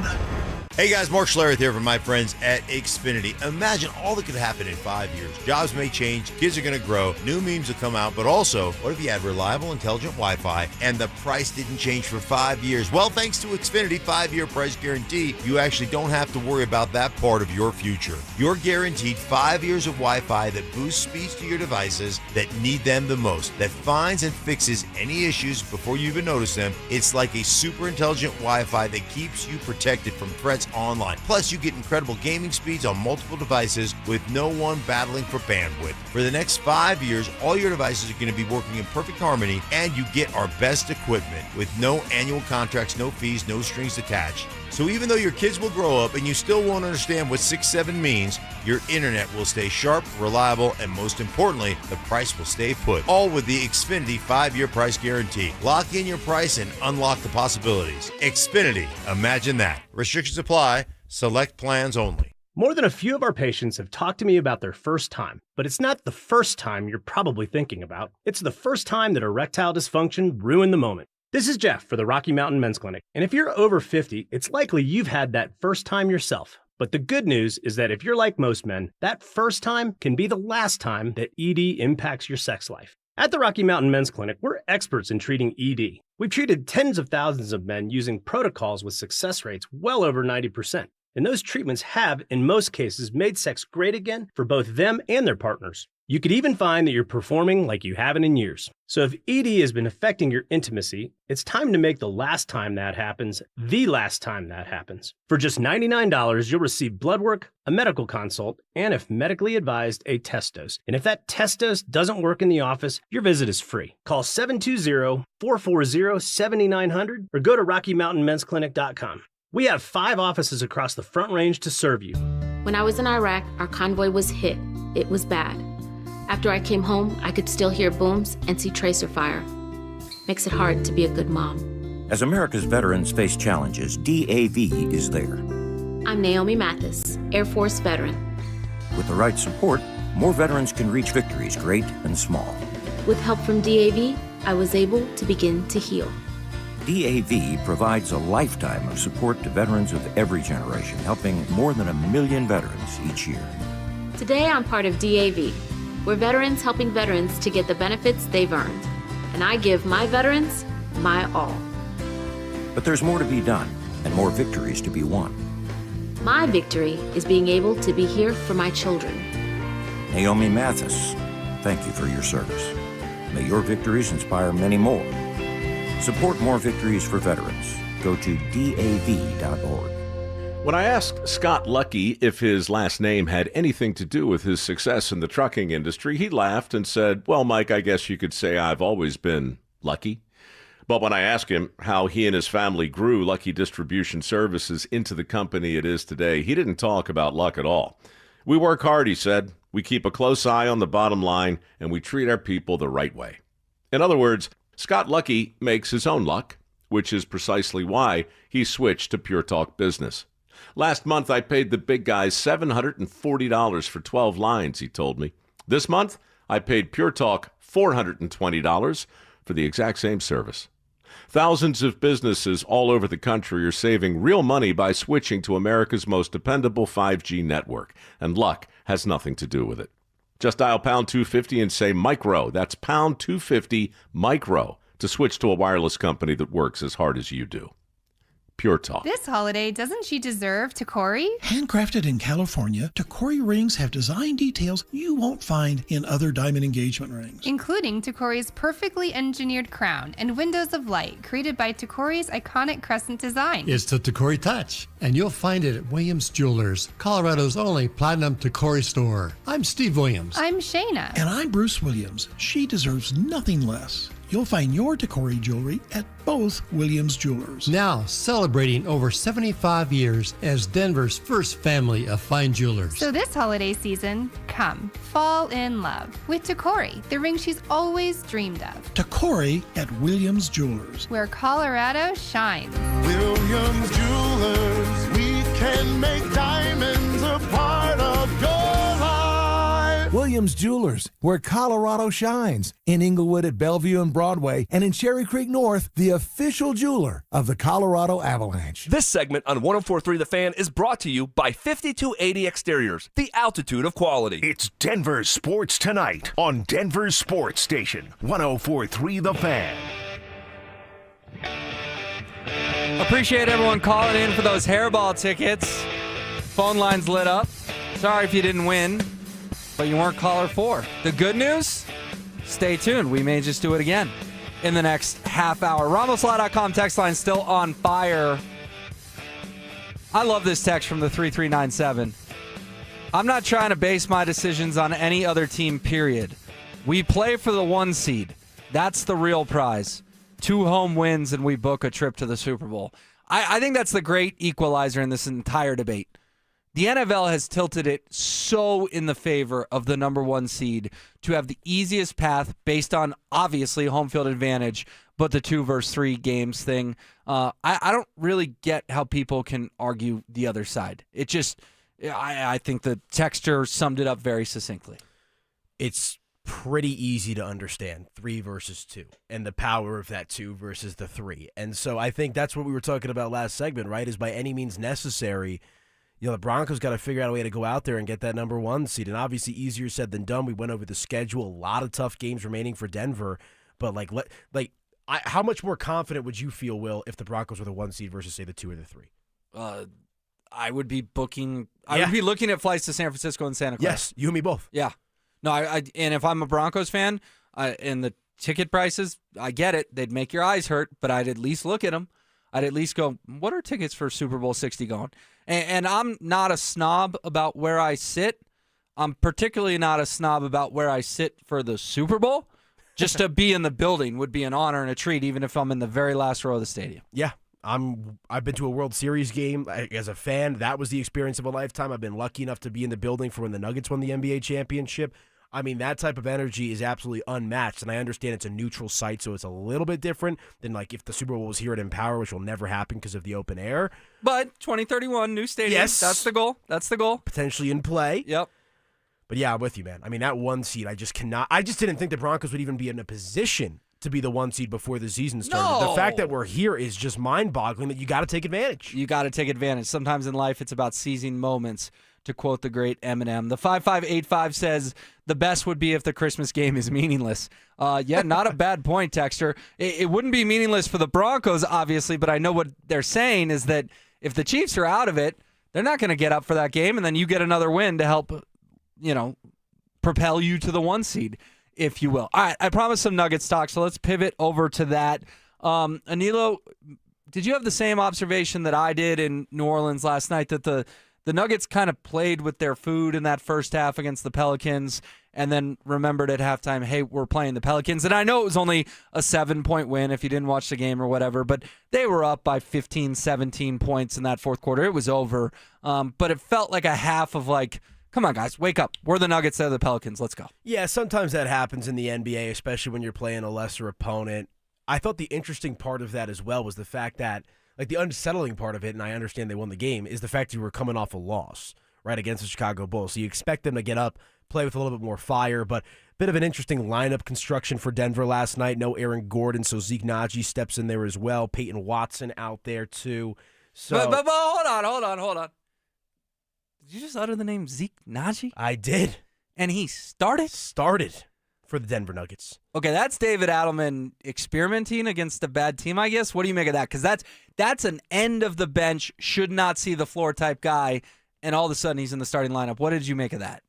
Hey guys, Mark Schlereth here from my friends at Xfinity. Imagine all that could happen in 5 years. Jobs may change, kids are going to grow, new memes will come out, but also, what if you had reliable, intelligent Wi-Fi and the price didn't change for 5 years? Well, thanks to Xfinity 5-year price guarantee, you actually don't have to worry about that part of your future. You're guaranteed 5 years of Wi-Fi that boosts speeds to your devices that need them the most, that finds and fixes any issues before you even notice them. It's like a super intelligent Wi-Fi that keeps you protected from threats online. Plus, you get incredible gaming speeds on multiple devices with no one battling for bandwidth. For the next 5 years, all your devices are going to be working in perfect harmony, and you get our best equipment with no annual contracts, no fees, no strings attached. So even though your kids will grow up and you still won't understand what 6-7 means, your internet will stay sharp, reliable, and most importantly, the price will stay put. All with the Xfinity 5-year price guarantee. Lock in your price and unlock the possibilities. Xfinity, imagine that. Restrictions apply. Select plans only. More than a few of our patients have talked to me about their first time, but it's not the first time you're probably thinking about. It's the first time that erectile dysfunction ruined the moment. This is Jeff for the Rocky Mountain Men's Clinic, and if you're over 50, it's likely you've had that first time yourself. But the good news is that if you're like most men, that first time can be the last time that ED impacts your sex life. At the Rocky Mountain Men's Clinic, we're experts in treating ED. We've treated tens of thousands of men using protocols with success rates well over 90%. And those treatments have, in most cases, made sex great again for both them and their partners. You could even find that you're performing like you haven't in years. So if ED has been affecting your intimacy, it's time to make the last time that happens the last time that happens. For just $99, you'll receive blood work, a medical consult, and if medically advised, a test dose. And if that test dose doesn't work in the office, your visit is free. Call 720-440-7900 or go to RockyMountainMen'sClinic.com. We have 5 offices across the Front Range to serve you. When I was in Iraq, our convoy was hit. It was bad. After I came home, I could still hear booms and see tracer fire. Makes it hard to be a good mom. As America's veterans face challenges, DAV is there. I'm Naomi Mathis, Air Force veteran. With the right support, more veterans can reach victories, great and small. With help from DAV, I was able to begin to heal. DAV provides a lifetime of support to veterans of every generation, helping more than 1 million veterans each year. Today, I'm part of DAV. We're veterans helping veterans to get the benefits they've earned. And I give my veterans my all. But there's more to be done and more victories to be won. My victory is being able to be here for my children. Naomi Mathis, thank you for your service. May your victories inspire many more. Support more victories for veterans. Go to DAV.org. When I asked Scott Lucky if his last name had anything to do with his success in the trucking industry, he laughed and said, "Well, Mike, I guess you could say I've always been lucky." But when I asked him how he and his family grew Lucky Distribution Services into the company it is today, he didn't talk about luck at all. "We work hard," he said. "We keep a close eye on the bottom line, and we treat our people the right way." In other words, Scott Lucky makes his own luck, which is precisely why he switched to Pure Talk Business. "Last month, I paid the big guys $740 for 12 lines," he told me. "This month, I paid Pure Talk $420 for the exact same service." Thousands of businesses all over the country are saving real money by switching to America's most dependable 5G network, and luck has nothing to do with it. Just dial pound 250 and say micro. That's pound 250 micro to switch to a wireless company that works as hard as you do. Pure Talk. This holiday, doesn't she deserve Takori? Handcrafted in California, Takori rings have design details you won't find in other diamond engagement rings. Including Takori's perfectly engineered crown and windows of light created by Takori's iconic crescent design. It's the Takori touch, and you'll find it at Williams Jewelers, Colorado's only platinum Takori store. I'm Steve Williams. I'm Shayna. And I'm Bruce Williams. She deserves nothing less. You'll find your Takori jewelry at both Williams Jewelers. Now celebrating over 75 years as Denver's first family of fine jewelers. So this holiday season, come, fall in love with Takori, the ring she's always dreamed of. Takori at Williams Jewelers, where Colorado shines. Williams Jewelers, we can make diamonds a part of your life. Williams Jewelers, where Colorado shines. In Inglewood at Bellevue and Broadway, and in Cherry Creek North, the official jeweler of the Colorado Avalanche. This segment on 104.3 The Fan is brought to you by 5280 Exteriors, the altitude of quality. It's Denver Sports Tonight on Denver Sports Station 104.3 The Fan. Appreciate everyone calling in for those hairball tickets. Phone lines lit up. Sorry if you didn't win, but you weren't caller 4. The good news? Stay tuned. We may just do it again in the next half hour. RamosLaw.com text line still on fire. I love this text from the 3397. "I'm not trying to base my decisions on any other team, period. We play for the 1 seed. That's the real prize. 2 home wins and we book a trip to the Super Bowl." I think that's the great equalizer in this entire debate. The NFL has tilted it so in the favor of the number 1 seed to have the easiest path based on, obviously, home field advantage, but the 2 versus 3 games thing. I don't really get how people can argue the other side. It just, I think the texter summed it up very succinctly. It's pretty easy to understand 3 versus 2 and the power of that 2 versus the 3. And so I think that's what we were talking about last segment, right, is by any means necessary. The Broncos got to figure out a way to go out there and get that number 1 seed. And obviously easier said than done. We went over the schedule. A lot of tough games remaining for Denver. But how much more confident would you feel, Will, if the Broncos were the 1 seed versus, say, the 2 or the 3? I would be booking. I would be looking at flights to San Francisco and Santa Clara. Yes, you and me both. Yeah. No, and if I'm a Broncos fan, and the ticket prices, I get it. They'd make your eyes hurt, but I'd at least look at them. I'd at least go, what are tickets for Super Bowl 60 going? And I'm not a snob about where I sit. I'm particularly not a snob about where I sit for the Super Bowl. Just to be in the building would be an honor and a treat, even if I'm in the very last row of the stadium. Yeah. I've been to a World Series game as a fan. That was the experience of a lifetime. I've been lucky enough to be in the building for when the Nuggets won the NBA championship. I mean, that type of energy is absolutely unmatched, and I understand it's a neutral site, so it's a little bit different than if the Super Bowl was here at Empower, which will never happen because of the open air. But 2031, new stadium. Yes. That's the goal. That's the goal. Potentially in play. Yep. But yeah, I'm with you, man. I mean, that 1 seed, I just didn't think the Broncos would even be in a position to be the 1 seed before the season started. No. The fact that we're here is just mind-boggling that you got to take advantage. You got to take advantage. Sometimes in life, it's about seizing moments. To quote the great Eminem. The 5585 says, the best would be if the Christmas game is meaningless. Yeah, not a bad point, Texter. It wouldn't be meaningless for the Broncos, obviously, but I know what they're saying is that if the Chiefs are out of it, they're not going to get up for that game, and then you get another win to help, propel you to the 1 seed, if you will. All right, I promised some Nuggets talk, so let's pivot over to that. Anilo, did you have the same observation that I did in New Orleans last night, that the Nuggets kind of played with their food in that first half against the Pelicans and then remembered at halftime, hey, we're playing the Pelicans? And I know it was only a 7-point win if you didn't watch the game or whatever, but they were up by 15, 17 points in that fourth quarter. It was over. But it felt like a half of like, come on, guys, wake up. We're the Nuggets, they're the Pelicans. Let's go. Yeah, sometimes that happens in the NBA, especially when you're playing a lesser opponent. I thought the interesting part of that as well was the fact that, like, the unsettling part of it, and I understand they won the game, is the fact you were coming off a loss, right, against the Chicago Bulls. So you expect them to get up, play with a little bit more fire, but a bit of an interesting lineup construction for Denver last night. No Aaron Gordon, so Zeke Naji steps in there as well. Peyton Watson out there too. So, but hold on. Did you just utter the name Zeke Naji? I did. And he started? Started for the Denver Nuggets. Okay, that's David Adelman experimenting against a bad team, I guess. What do you make of that? Because that's an end of the bench, should not see the floor type guy, and all of a sudden he's in the starting lineup. What did you make of that?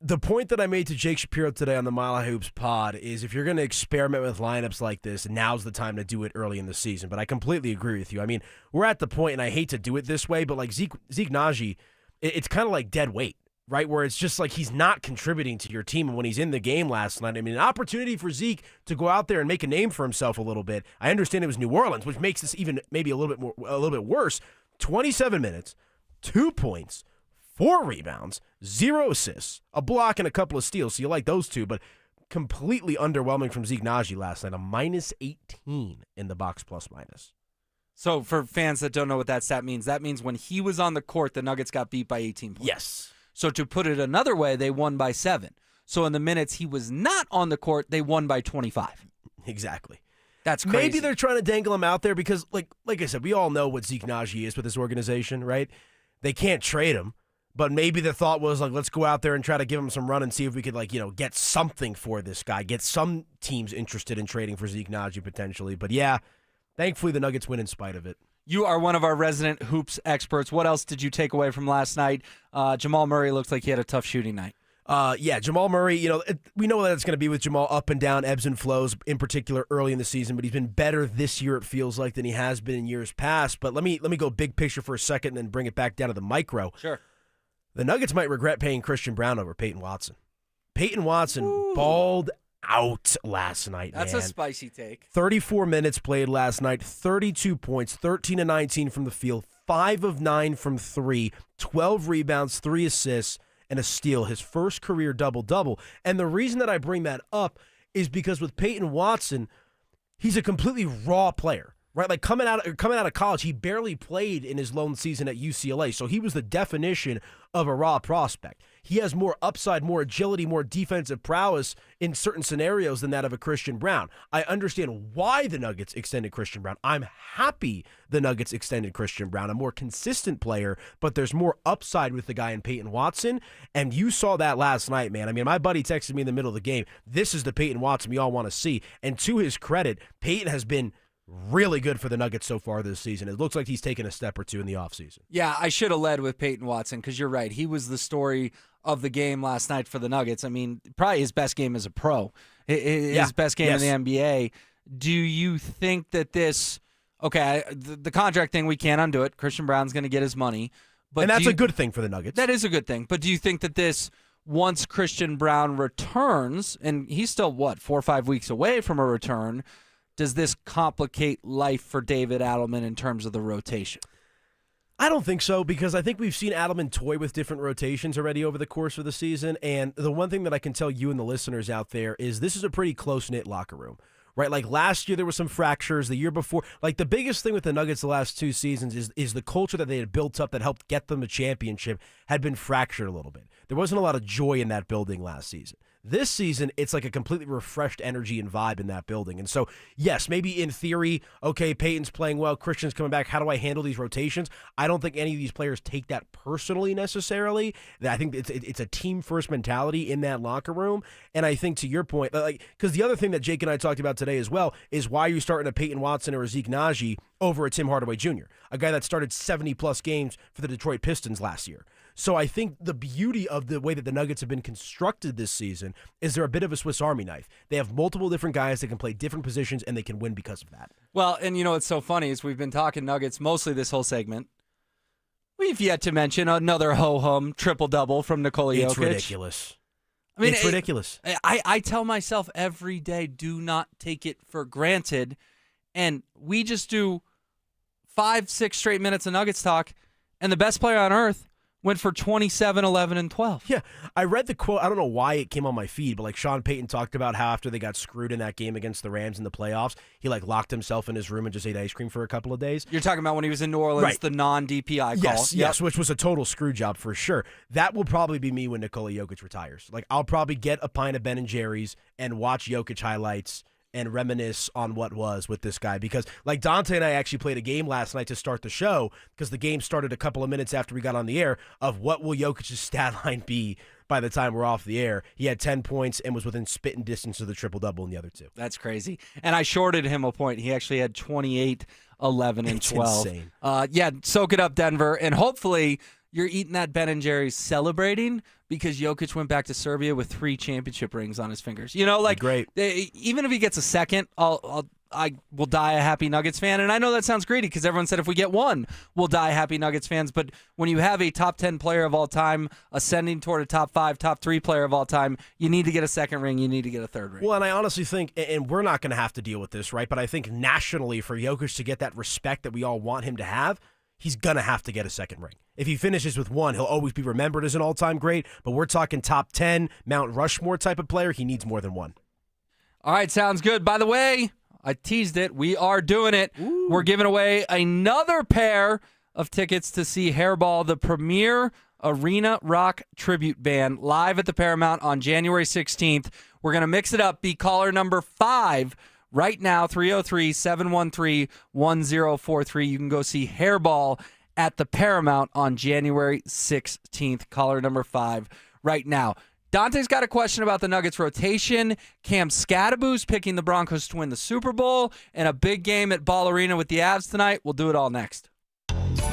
The point that I made to Jake Shapiro today on the Mile High Hoops pod is, if you're going to experiment with lineups like this, now's the time to do it early in the season. But I completely agree with you. I mean, we're at the point, and I hate to do it this way, but like Zeke Naji, it's kind of like dead weight, right? Where it's just like he's not contributing to your team. And when he's in the game last night, I mean, an opportunity for Zeke to go out there and make a name for himself a little bit. I understand it was New Orleans, which makes this even maybe a little bit worse. 27 minutes, 2 points, 4 rebounds, 0 assists, a block, and a couple of steals. So you like those two, but completely underwhelming from Zeke Naji last night. A minus 18 in the box plus minus. So for fans that don't know what that stat means, that means when he was on the court, the Nuggets got beat by 18 points. Yes. So to put it another way, they won by 7. So in the minutes he was not on the court, they won by 25. Exactly. That's crazy. Maybe they're trying to dangle him out there because, like I said, we all know what Zeke Naji is with this organization, right? They can't trade him. But maybe the thought was, like, let's go out there and try to give him some run and see if we could, like, get something for this guy, get some teams interested in trading for Zeke Naji potentially. But, yeah, thankfully the Nuggets win in spite of it. You are one of our resident hoops experts. What else did you take away from last night? Jamal Murray looked like he had a tough shooting night. Yeah, Jamal Murray, we know that it's going to be with Jamal up and down, ebbs and flows, in particular early in the season, but he's been better this year, it feels like, than he has been in years past. But let me go big picture for a second and then bring it back down to the micro. Sure. The Nuggets might regret paying Christian Brown over Payton Watson. Payton Watson balled out last night, That's man. a spicy take. 34 minutes played last night, 32 points, 13 of 19 from the field, 5 of 9 from 3, 12 rebounds, 3 assists, and a steal. His first career double-double. And the reason that I bring that up is because with Payton Watson, he's a completely raw player. Right, like coming out of college, he barely played in his lone season at UCLA, so he was the definition of a raw prospect. He has more upside, more agility, more defensive prowess in certain scenarios than that of a Christian Brown. I understand why the Nuggets extended Christian Brown. I'm happy the Nuggets extended Christian Brown, a more consistent player, but there's more upside with the guy in Payton Watson, and you saw that last night, man. I mean, my buddy texted me in the middle of the game, this is the Payton Watson we all want to see, and to his credit, Payton has been really good for the Nuggets so far this season. It looks like he's taken a step or two in the offseason. Yeah, I should have led with Payton Watson because you're right. He was the story of the game last night for the Nuggets. I mean, probably his best game as a pro, his best game in the NBA. Do you think that this – okay, the contract thing, we can't undo it. Christian Brown's going to get his money. And that's a good thing for the Nuggets. That is a good thing. But do you think that this – once Christian Brown returns, and he's still, 4 or 5 weeks away from a return – does this complicate life for David Adelman in terms of the rotation? I don't think so, because I think we've seen Adelman toy with different rotations already over the course of the season, and the one thing that I can tell you and the listeners out there is this is a pretty close-knit locker room, right? Like last year there were some fractures, the year before. Like the biggest thing with the Nuggets the last 2 seasons is the culture that they had built up that helped get them a championship had been fractured a little bit. There wasn't a lot of joy in that building last season. This season, it's like a completely refreshed energy and vibe in that building. And so, yes, maybe in theory, okay, Payton's playing well, Christian's coming back, how do I handle these rotations? I don't think any of these players take that personally necessarily. I think it's a team-first mentality in that locker room. And I think to your point, like, because the other thing that Jake and I talked about today as well is why you're starting a Payton Watson or a Zeke Naji over a Tim Hardaway Jr., a guy that started 70-plus games for the Detroit Pistons last year. So I think the beauty of the way that the Nuggets have been constructed this season is they're a bit of a Swiss Army knife. They have multiple different guys that can play different positions, and they can win because of that. Well, and you know what's so funny is we've been talking Nuggets mostly this whole segment. We've yet to mention another ho-hum triple-double from Nikola Jokic. It's ridiculous. I mean, it's ridiculous. I tell myself every day, do not take it for granted. And we just do 5-6 straight minutes of Nuggets talk, and the best player on earth went for 27, 11, and 12. Yeah, I read the quote. I don't know why it came on my feed, but like Sean Payton talked about how after they got screwed in that game against the Rams in the playoffs, he like locked himself in his room and just ate ice cream for a couple of days. You're talking about when he was in New Orleans, Right. the non-DPI call. Yes, which was a total screw job for sure. That will probably be me when Nikola Jokic retires. Like I'll probably get a pint of Ben & Jerry's and watch Jokic highlights and reminisce on what was with this guy. Because like Dante and I actually played a game last night to start the show because the game started a couple of minutes after we got on the air of what will Jokic's stat line be by the time we're off the air. He had 10 points and was within spitting distance of the triple-double in the other two. That's crazy. And I shorted him a point. He actually had 28, 11, and 12. Insane. Yeah, soak it up, Denver. And hopefully you're eating that Ben & Jerry's celebrating because Jokic went back to Serbia with 3 championship rings on his fingers. You know, like great. Even if he gets a second, I will die a happy Nuggets fan. And I know that sounds greedy because everyone said if we get one, we'll die happy Nuggets fans. But when you have a top 10 player of all time ascending toward a top 5, top 3 player of all time, you need to get a second ring. You need to get a third ring. Well, and I honestly think, and we're not going to have to deal with this, right? But I think nationally for Jokic to get that respect that we all want him to have, he's going to have to get a second ring. If he finishes with one, he'll always be remembered as an all-time great, but we're talking top 10, Mount Rushmore type of player. He needs more than one. All right, sounds good. By the way, I teased it. We are doing it. Ooh. We're giving away another pair of tickets to see Hairball, the premier arena rock tribute band, live at the Paramount on January 16th. We're going to mix it up. Be caller number 5 right now, 303-713-1043. You can go see Hairball at the Paramount on January 16th. Caller number 5 right now. Dante's got a question about the Nuggets rotation. Cam Scadaboo's picking the Broncos to win the Super Bowl and a big game at Ball Arena with the Avs tonight. We'll do it all next.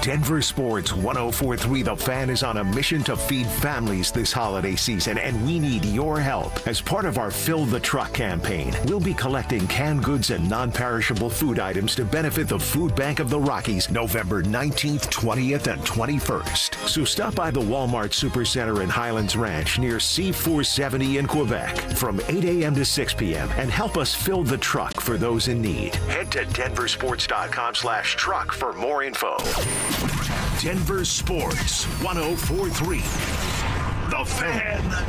Denver Sports 104.3 The Fan is on a mission to feed families this holiday season, and we need your help. As part of our Fill the Truck campaign, we'll be collecting canned goods and non-perishable food items to benefit the Food Bank of the Rockies November 19th, 20th, and 21st. So stop by the Walmart Supercenter in Highlands Ranch near C470 in Quebec from 8 a.m. to 6 p.m. and help us fill the truck for those in need. Head to denversports.com/truck for more info. Denver Sports 104.3 The Fan.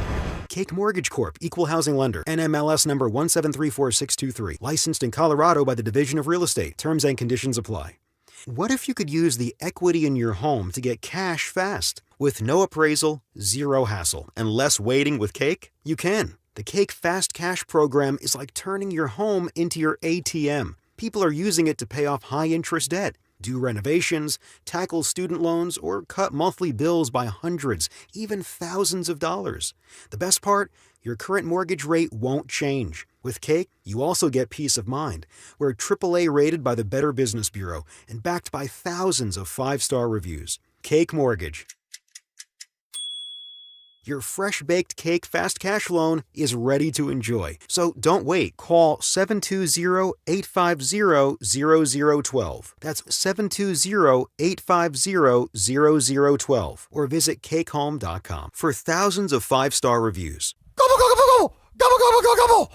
Cake Mortgage Corp. Equal Housing Lender. NMLS number 1734623. Licensed in Colorado by the Division of Real Estate. Terms and conditions apply. What if you could use the equity in your home to get cash fast? With no appraisal, zero hassle, and less waiting with Cake? You can. The Cake Fast Cash program is like turning your home into your ATM. People are using it to pay off high-interest debt, do renovations, tackle student loans, or cut monthly bills by hundreds, even thousands of dollars. The best part? Your current mortgage rate won't change. With Cake, you also get peace of mind. We're AAA rated by the Better Business Bureau and backed by thousands of 5-star reviews. Cake Mortgage. Your fresh-baked Cake Fast Cash loan is ready to enjoy. So don't wait. Call 720-850-0012. That's 720-850-0012. Or visit cakehome.com for thousands of 5-star reviews. Gobble, gobble, gobble, gobble, gobble, gobble, gobble.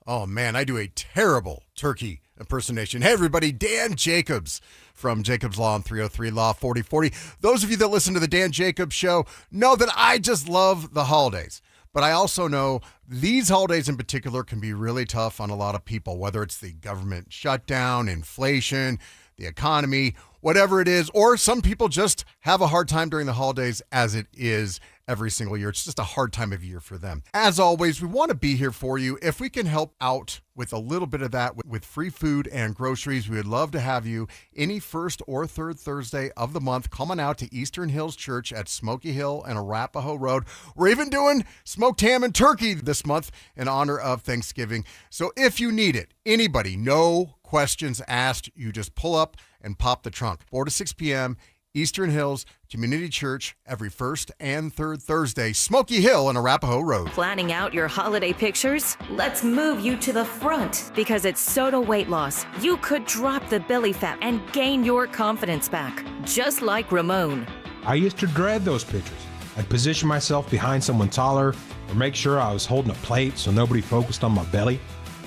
Oh, man, I do a terrible turkey impersonation. Hey, everybody, Dan Jacobs from Jacobs Law and 303 Law 4040. Those of you that listen to the Dan Jacobs Show know that I just love the holidays. But I also know these holidays in particular can be really tough on a lot of people, whether it's the government shutdown, inflation, the economy, whatever it is, or some people just have a hard time during the holidays as it is every single year. It's just a hard time of year for them. As always, we want to be here for you. If we can help out with a little bit of that with free food and groceries, we would love to have you any first or third Thursday of the month. Come on out to Eastern Hills Church at Smoky Hill and Arapahoe Road. We're even doing smoked ham and turkey this month in honor of Thanksgiving. So if you need it, anybody, no questions asked. You just pull up and pop the trunk. 4 to 6 p.m., Eastern Hills Community Church every first and third Thursday, Smoky Hill and Arapahoe Road. Planning out your holiday pictures? Let's move you to the front because it's Soda Weight Loss. You could drop the belly fat and gain your confidence back, just like Ramon. I used to dread those pictures. I'd position myself behind someone taller or make sure I was holding a plate so nobody focused on my belly.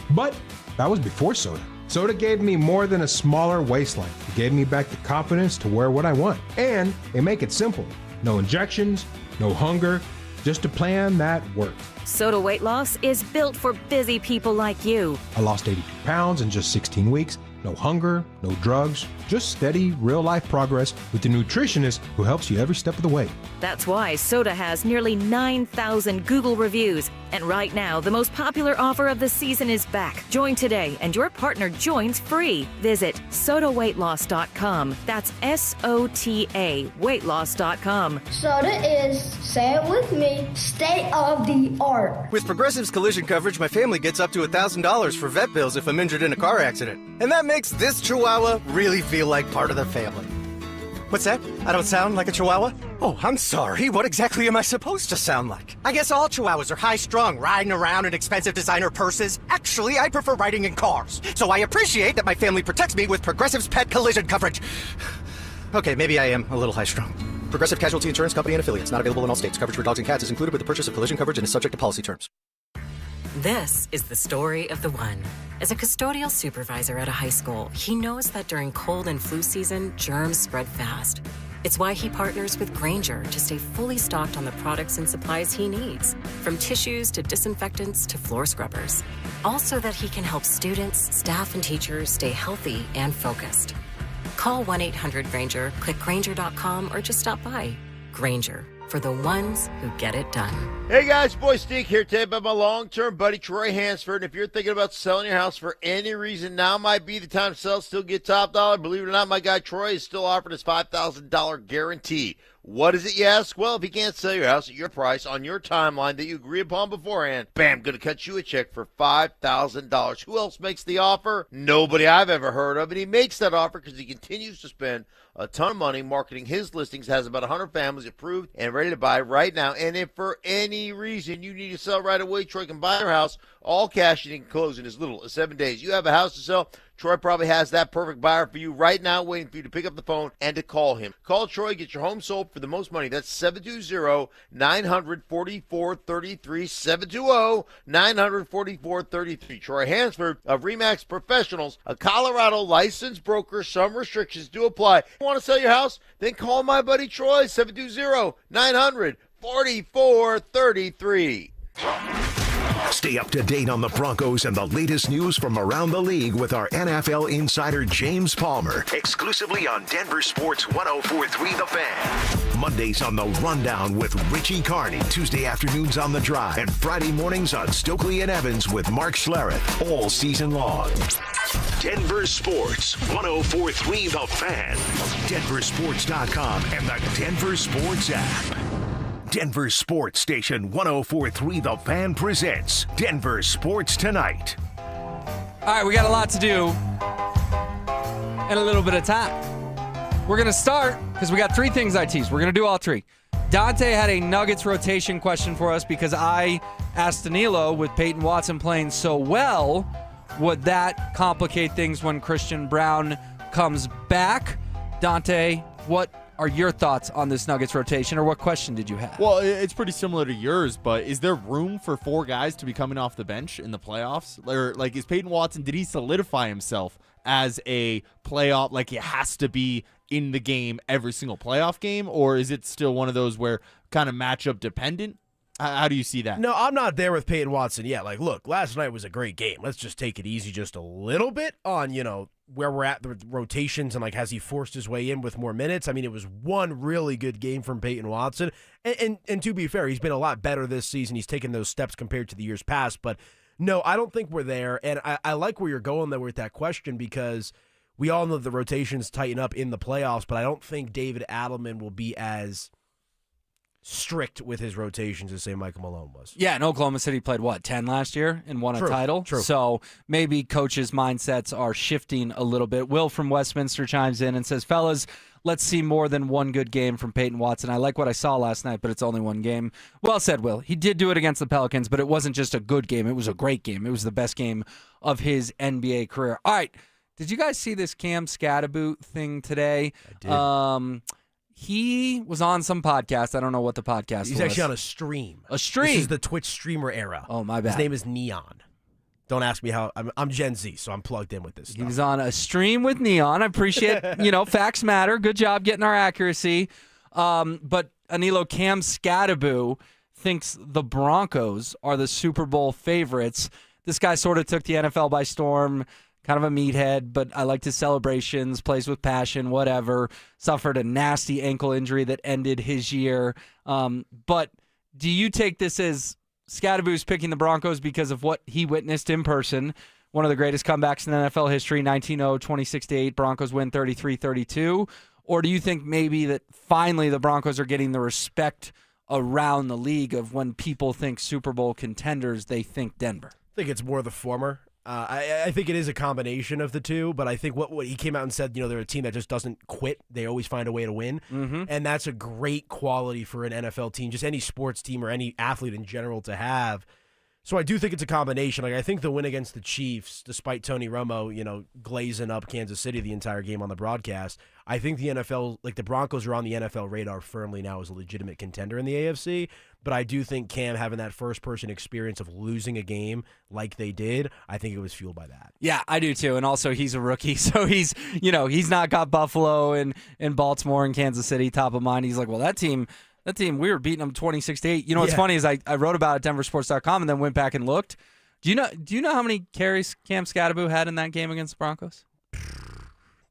But that was before Soda. Soda gave me more than a smaller waistline. It gave me back the confidence to wear what I want. And they make it simple. No injections, no hunger, just a plan that works. Soda Weight Loss is built for busy people like you. I lost 82 pounds in just 16 weeks. No hunger, no drugs, just steady, real-life progress with the nutritionist who helps you every step of the way. That's why Soda has nearly 9,000 Google reviews. And right now, the most popular offer of the season is back. Join today, and your partner joins free. Visit sodaweightloss.com. That's SOTA weightloss.com. Soda is, say it with me, state of the art. With Progressive's collision coverage, my family gets up to $1,000 for vet bills if I'm injured in a car accident. And that makes this Chihuahua really feel like part of the family. What's that? I don't sound like a Chihuahua? Oh, I'm sorry. What exactly am I supposed to sound like? I guess all Chihuahuas are high-strung, riding around in expensive designer purses. Actually, I prefer riding in cars. So I appreciate that my family protects me with Progressive's pet collision coverage. Okay, maybe I am a little high-strung. Progressive Casualty Insurance Company and affiliates. Not available in all states. Coverage for dogs and cats is included with the purchase of collision coverage and is subject to policy terms. This is the story of the one. As a custodial supervisor at a high school, he knows that during cold and flu season, germs spread fast. It's why he partners with Grainger to stay fully stocked on the products and supplies he needs, from tissues to disinfectants to floor scrubbers. All so that he can help students, staff, and teachers stay healthy and focused. Call 1-800-GRAINGER, click Grainger.com, or just stop by. Grainger, for the ones who get it done. Hey guys, boy Stink here today by my long-term buddy Troy Hansford. And if you're thinking about selling your house for any reason, now might be the time to sell, still get top dollar. Believe it or not, my guy Troy is still offering his $5,000 guarantee. What is it, you ask? Well, if you can't sell your house at your price on your timeline that you agree upon beforehand, bam, going to cut you a check for $5,000. Who else makes the offer? Nobody I've ever heard of. And he makes that offer because he continues to spend a ton of money marketing his listings, has about 100 families approved and ready to buy right now. And if for any reason you need to sell right away, Troy can buy your house all cash and he can close in as little as 7 days. You have a house to sell, Troy probably has that perfect buyer for you right now, waiting for you to pick up the phone and to call him. Call Troy, get your home sold for the most money. That's 720-900-4433, 720-900-4433. Troy Hansford of RE/MAX Professionals, a Colorado licensed broker. Some restrictions do apply. You want to sell your house? Then call my buddy Troy, 720-900-4433. Stay up to date on the Broncos and the latest news from around the league with our NFL insider James Palmer, exclusively on Denver Sports 104.3 The Fan. Mondays on The Rundown with Richie Carney, Tuesday afternoons on The Drive, and Friday mornings on Stokely and Evans with Mark Schlereth, all season long. Denver Sports 104.3 The Fan, DenverSports.com, and the Denver Sports app. Denver Sports Station 104.3 The Fan presents Denver Sports Tonight. All right, we got a lot to do and a little bit of time. We're going to start because we got three things I teased. We're going to do all three. Dante had a Nuggets rotation question for us because I asked Danilo, with Payton Watson playing so well, would that complicate things when Christian Braun comes back? Dante, what are your thoughts on this Nuggets rotation, or what question did you have? Well, it's pretty similar to yours, but is there room for four guys to be coming off the bench in the playoffs? Or, like, is Payton Watson, did he solidify himself as a playoff, like it has to be in the game every single playoff game, or is it still one of those where kind of matchup dependent? How do you see that? No, I'm not there with Payton Watson yet. Like, look, last night was a great game. Let's just take it easy just a little bit on, where we're at the rotations and, like, has he forced his way in with more minutes? I mean, it was one really good game from Payton Watson. And to be fair, he's been a lot better this season. He's taken those steps compared to the years past. But, no, I don't think we're there. And I like where you're going there with that question because we all know the rotations tighten up in the playoffs, but I don't think David Adelman will be as strict with his rotations as, say, Michael Malone was. Yeah, and Oklahoma City played, 10 last year and won a True, title? true. So maybe coaches' mindsets are shifting a little bit. Will from Westminster chimes in and says, fellas, let's see more than one good game from Payton Watson. I like what I saw last night, but it's only one game. Well said, Will. He did do it against the Pelicans, but it wasn't just a good game. It was a great game. It was the best game of his NBA career. All right. Did you guys see this Cam Scadaboo thing today? I did. He was on some podcast. I don't know what the podcast was. He's actually on a stream. A stream? This is the Twitch streamer era. Oh, my bad. His name is Neon. Don't ask me how. I'm Gen Z, so I'm plugged in with this stuff. He was on a stream with Neon. I appreciate, facts matter. Good job getting our accuracy. But Anilo, Cam Scadaboo thinks the Broncos are the Super Bowl favorites. This guy sort of took the NFL by storm. Kind of a meathead, but I liked his celebrations, plays with passion, whatever. Suffered a nasty ankle injury that ended his year. But do you take this as Scadaboo's picking the Broncos because of what he witnessed in person? One of the greatest comebacks in NFL history, 19-0, 26-8. Broncos win 33-32. Or do you think maybe that finally the Broncos are getting the respect around the league of when people think Super Bowl contenders, they think Denver? I think it's more the former. I think it is a combination of the two, but I think what he came out and said, they're a team that just doesn't quit. They always find a way to win, and that's a great quality for an NFL team, just any sports team or any athlete in general to have. So I do think it's a combination. Like I think the win against the Chiefs, despite Tony Romo, glazing up Kansas City the entire game on the broadcast, I think the NFL, like the Broncos are on the NFL radar firmly now as a legitimate contender in the AFC. But I do think Cam having that first-person experience of losing a game like they did, I think it was fueled by that. Yeah, I do too. And also he's a rookie, so he's not got Buffalo and Baltimore and Kansas City top of mind. He's like, well, that team, we were beating them 26-8. You know what's funny is I wrote about it at DenverSports.com and then went back and looked. Do you know how many carries Cam Scadaboo had in that game against the Broncos?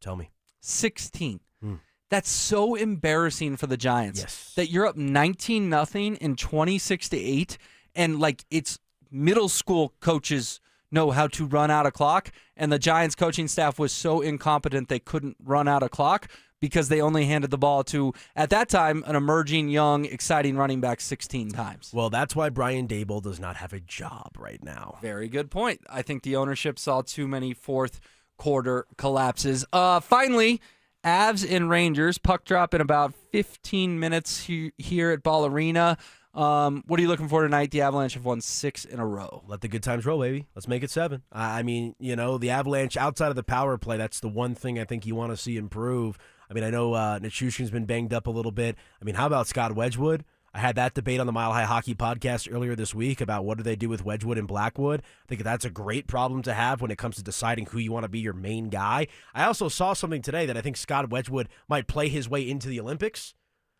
Tell me. 16. That's so embarrassing for the Giants that you're up 19-0 and 26-8, and it's middle school coaches know how to run out a clock, and the Giants coaching staff was so incompetent they couldn't run out a clock because they only handed the ball to, at that time, an emerging, young, exciting running back 16 times. Well, that's why Brian Daboll does not have a job right now. Very good point. I think the ownership saw too many fourth quarter collapses. Finally, Avs and Rangers, puck drop in about 15 minutes here at Ball Arena. What are you looking for tonight? The Avalanche have won 6 in a row. Let the good times roll, baby. Let's make it 7. I mean, the Avalanche, outside of the power play, that's the one thing I think you want to see improve. I mean, I know Nichushkin's been banged up a little bit. I mean, how about Scott Wedgwood? I had that debate on the Mile High Hockey podcast earlier this week about what do they do with Wedgwood and Blackwood. I think that's a great problem to have when it comes to deciding who you want to be your main guy. I also saw something today that I think Scott Wedgwood might play his way into the Olympics.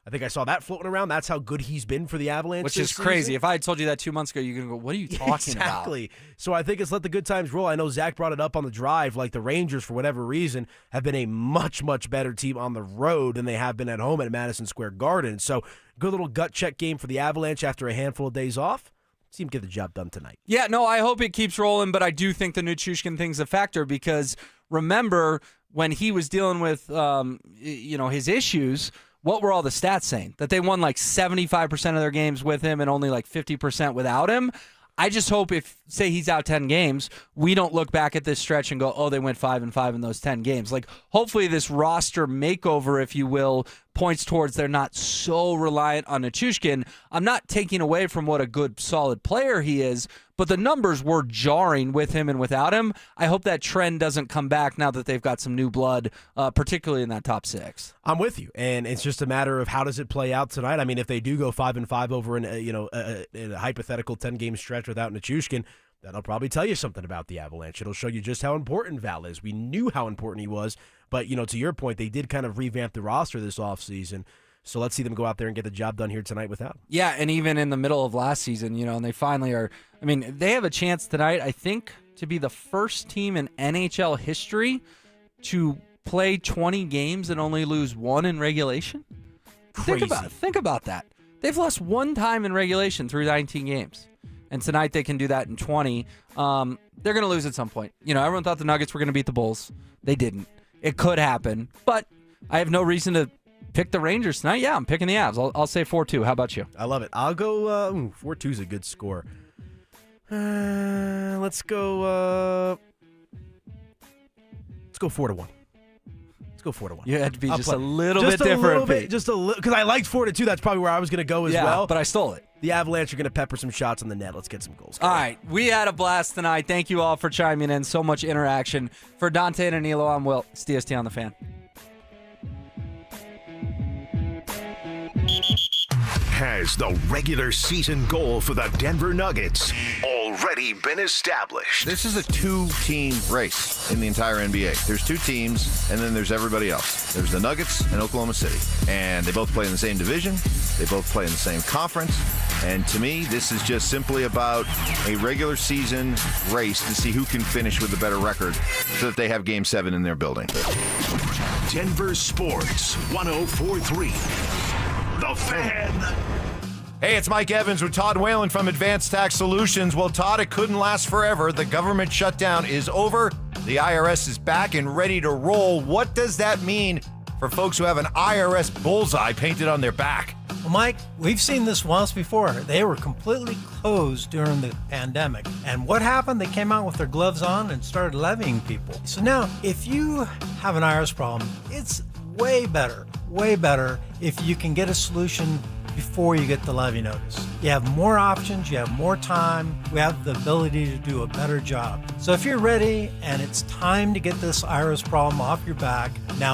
I think I saw that floating around. That's how good he's been for the Avalanche. Which is crazy. If I had told you that 2 months ago, you're going to go, what are you talking about? Exactly. So I think it's let the good times roll. I know Zach brought it up on the drive. Like the Rangers, for whatever reason, have been a much, much better team on the road than they have been at home at Madison Square Garden. So good little gut check game for the Avalanche after a handful of days off. See him get the job done tonight. Yeah, no, I hope it keeps rolling, but I do think the Nichushkin thing's a factor because remember when he was dealing with, his issues, what were all the stats saying? That they won 75% of their games with him and only 50% without him? I just hope if, say he's out 10 games, we don't look back at this stretch and go, oh, they went 5-5 in those 10 games. Hopefully this roster makeover, if you will, points towards they're not so reliant on Nichushkin. I'm not taking away from what a good, solid player he is, but the numbers were jarring with him and without him. I hope that trend doesn't come back now that they've got some new blood, particularly in that top 6. I'm with you, and it's just a matter of how does it play out tonight. I mean, if they do go 5-5 over in a hypothetical 10-game stretch without Nichushkin, that'll probably tell you something about the Avalanche. It'll show you just how important Val is. We knew how important he was, but to your point, they did kind of revamp the roster this offseason. So let's see them go out there and get the job done here tonight without him. Yeah, and even in the middle of last season, and they finally are. I mean, they have a chance tonight, I think, to be the first team in NHL history to play 20 games and only lose 1 in regulation. Crazy. Think about that. They've lost 1 time in regulation through 19 games. And tonight they can do that in 20. They're going to lose at some point. Everyone thought the Nuggets were going to beat the Bulls. They didn't. It could happen, but I have no reason to Pick the Rangers tonight? Yeah, I'm picking the Avs. I'll say 4-2. How about you? I love it. I'll go 4-2 is a good score. Let's go 4-1. Let's go 4-1. You had to be just a little just bit different. Just a little, because I liked 4-2. That's probably where I was going to go as well. But I stole it. The Avalanche are going to pepper some shots on the net. Let's get some goals. All right. We had a blast tonight. Thank you all for chiming in. So much interaction. For Dante and Danilo, I'm Will. It's DST on the Fan. Has the regular season goal for the Denver Nuggets already been established? This is a two-team race in the entire NBA. There's two teams, and then there's everybody else. There's the Nuggets and Oklahoma City. And they both play in the same division. They both play in the same conference. And to me, this is just simply about a regular season race to see who can finish with a better record so that they have Game 7 in their building. Denver Sports 104.3. The Fan. Hey, it's Mike Evans with Todd Whalen from Advanced Tax Solutions. Well, Todd, it couldn't last forever. The government shutdown is over. The IRS is back and ready to roll. What does that mean for folks who have an IRS bullseye painted on their back? Well, Mike, we've seen this once before. They were completely closed during the pandemic. And what happened? They came out with their gloves on and started levying people. So now, if you have an IRS problem, it's way better if you can get a solution before you get the levy notice. You have more options, you have more time, we have the ability to do a better job. So if you're ready and it's time to get this IRS problem off your back, now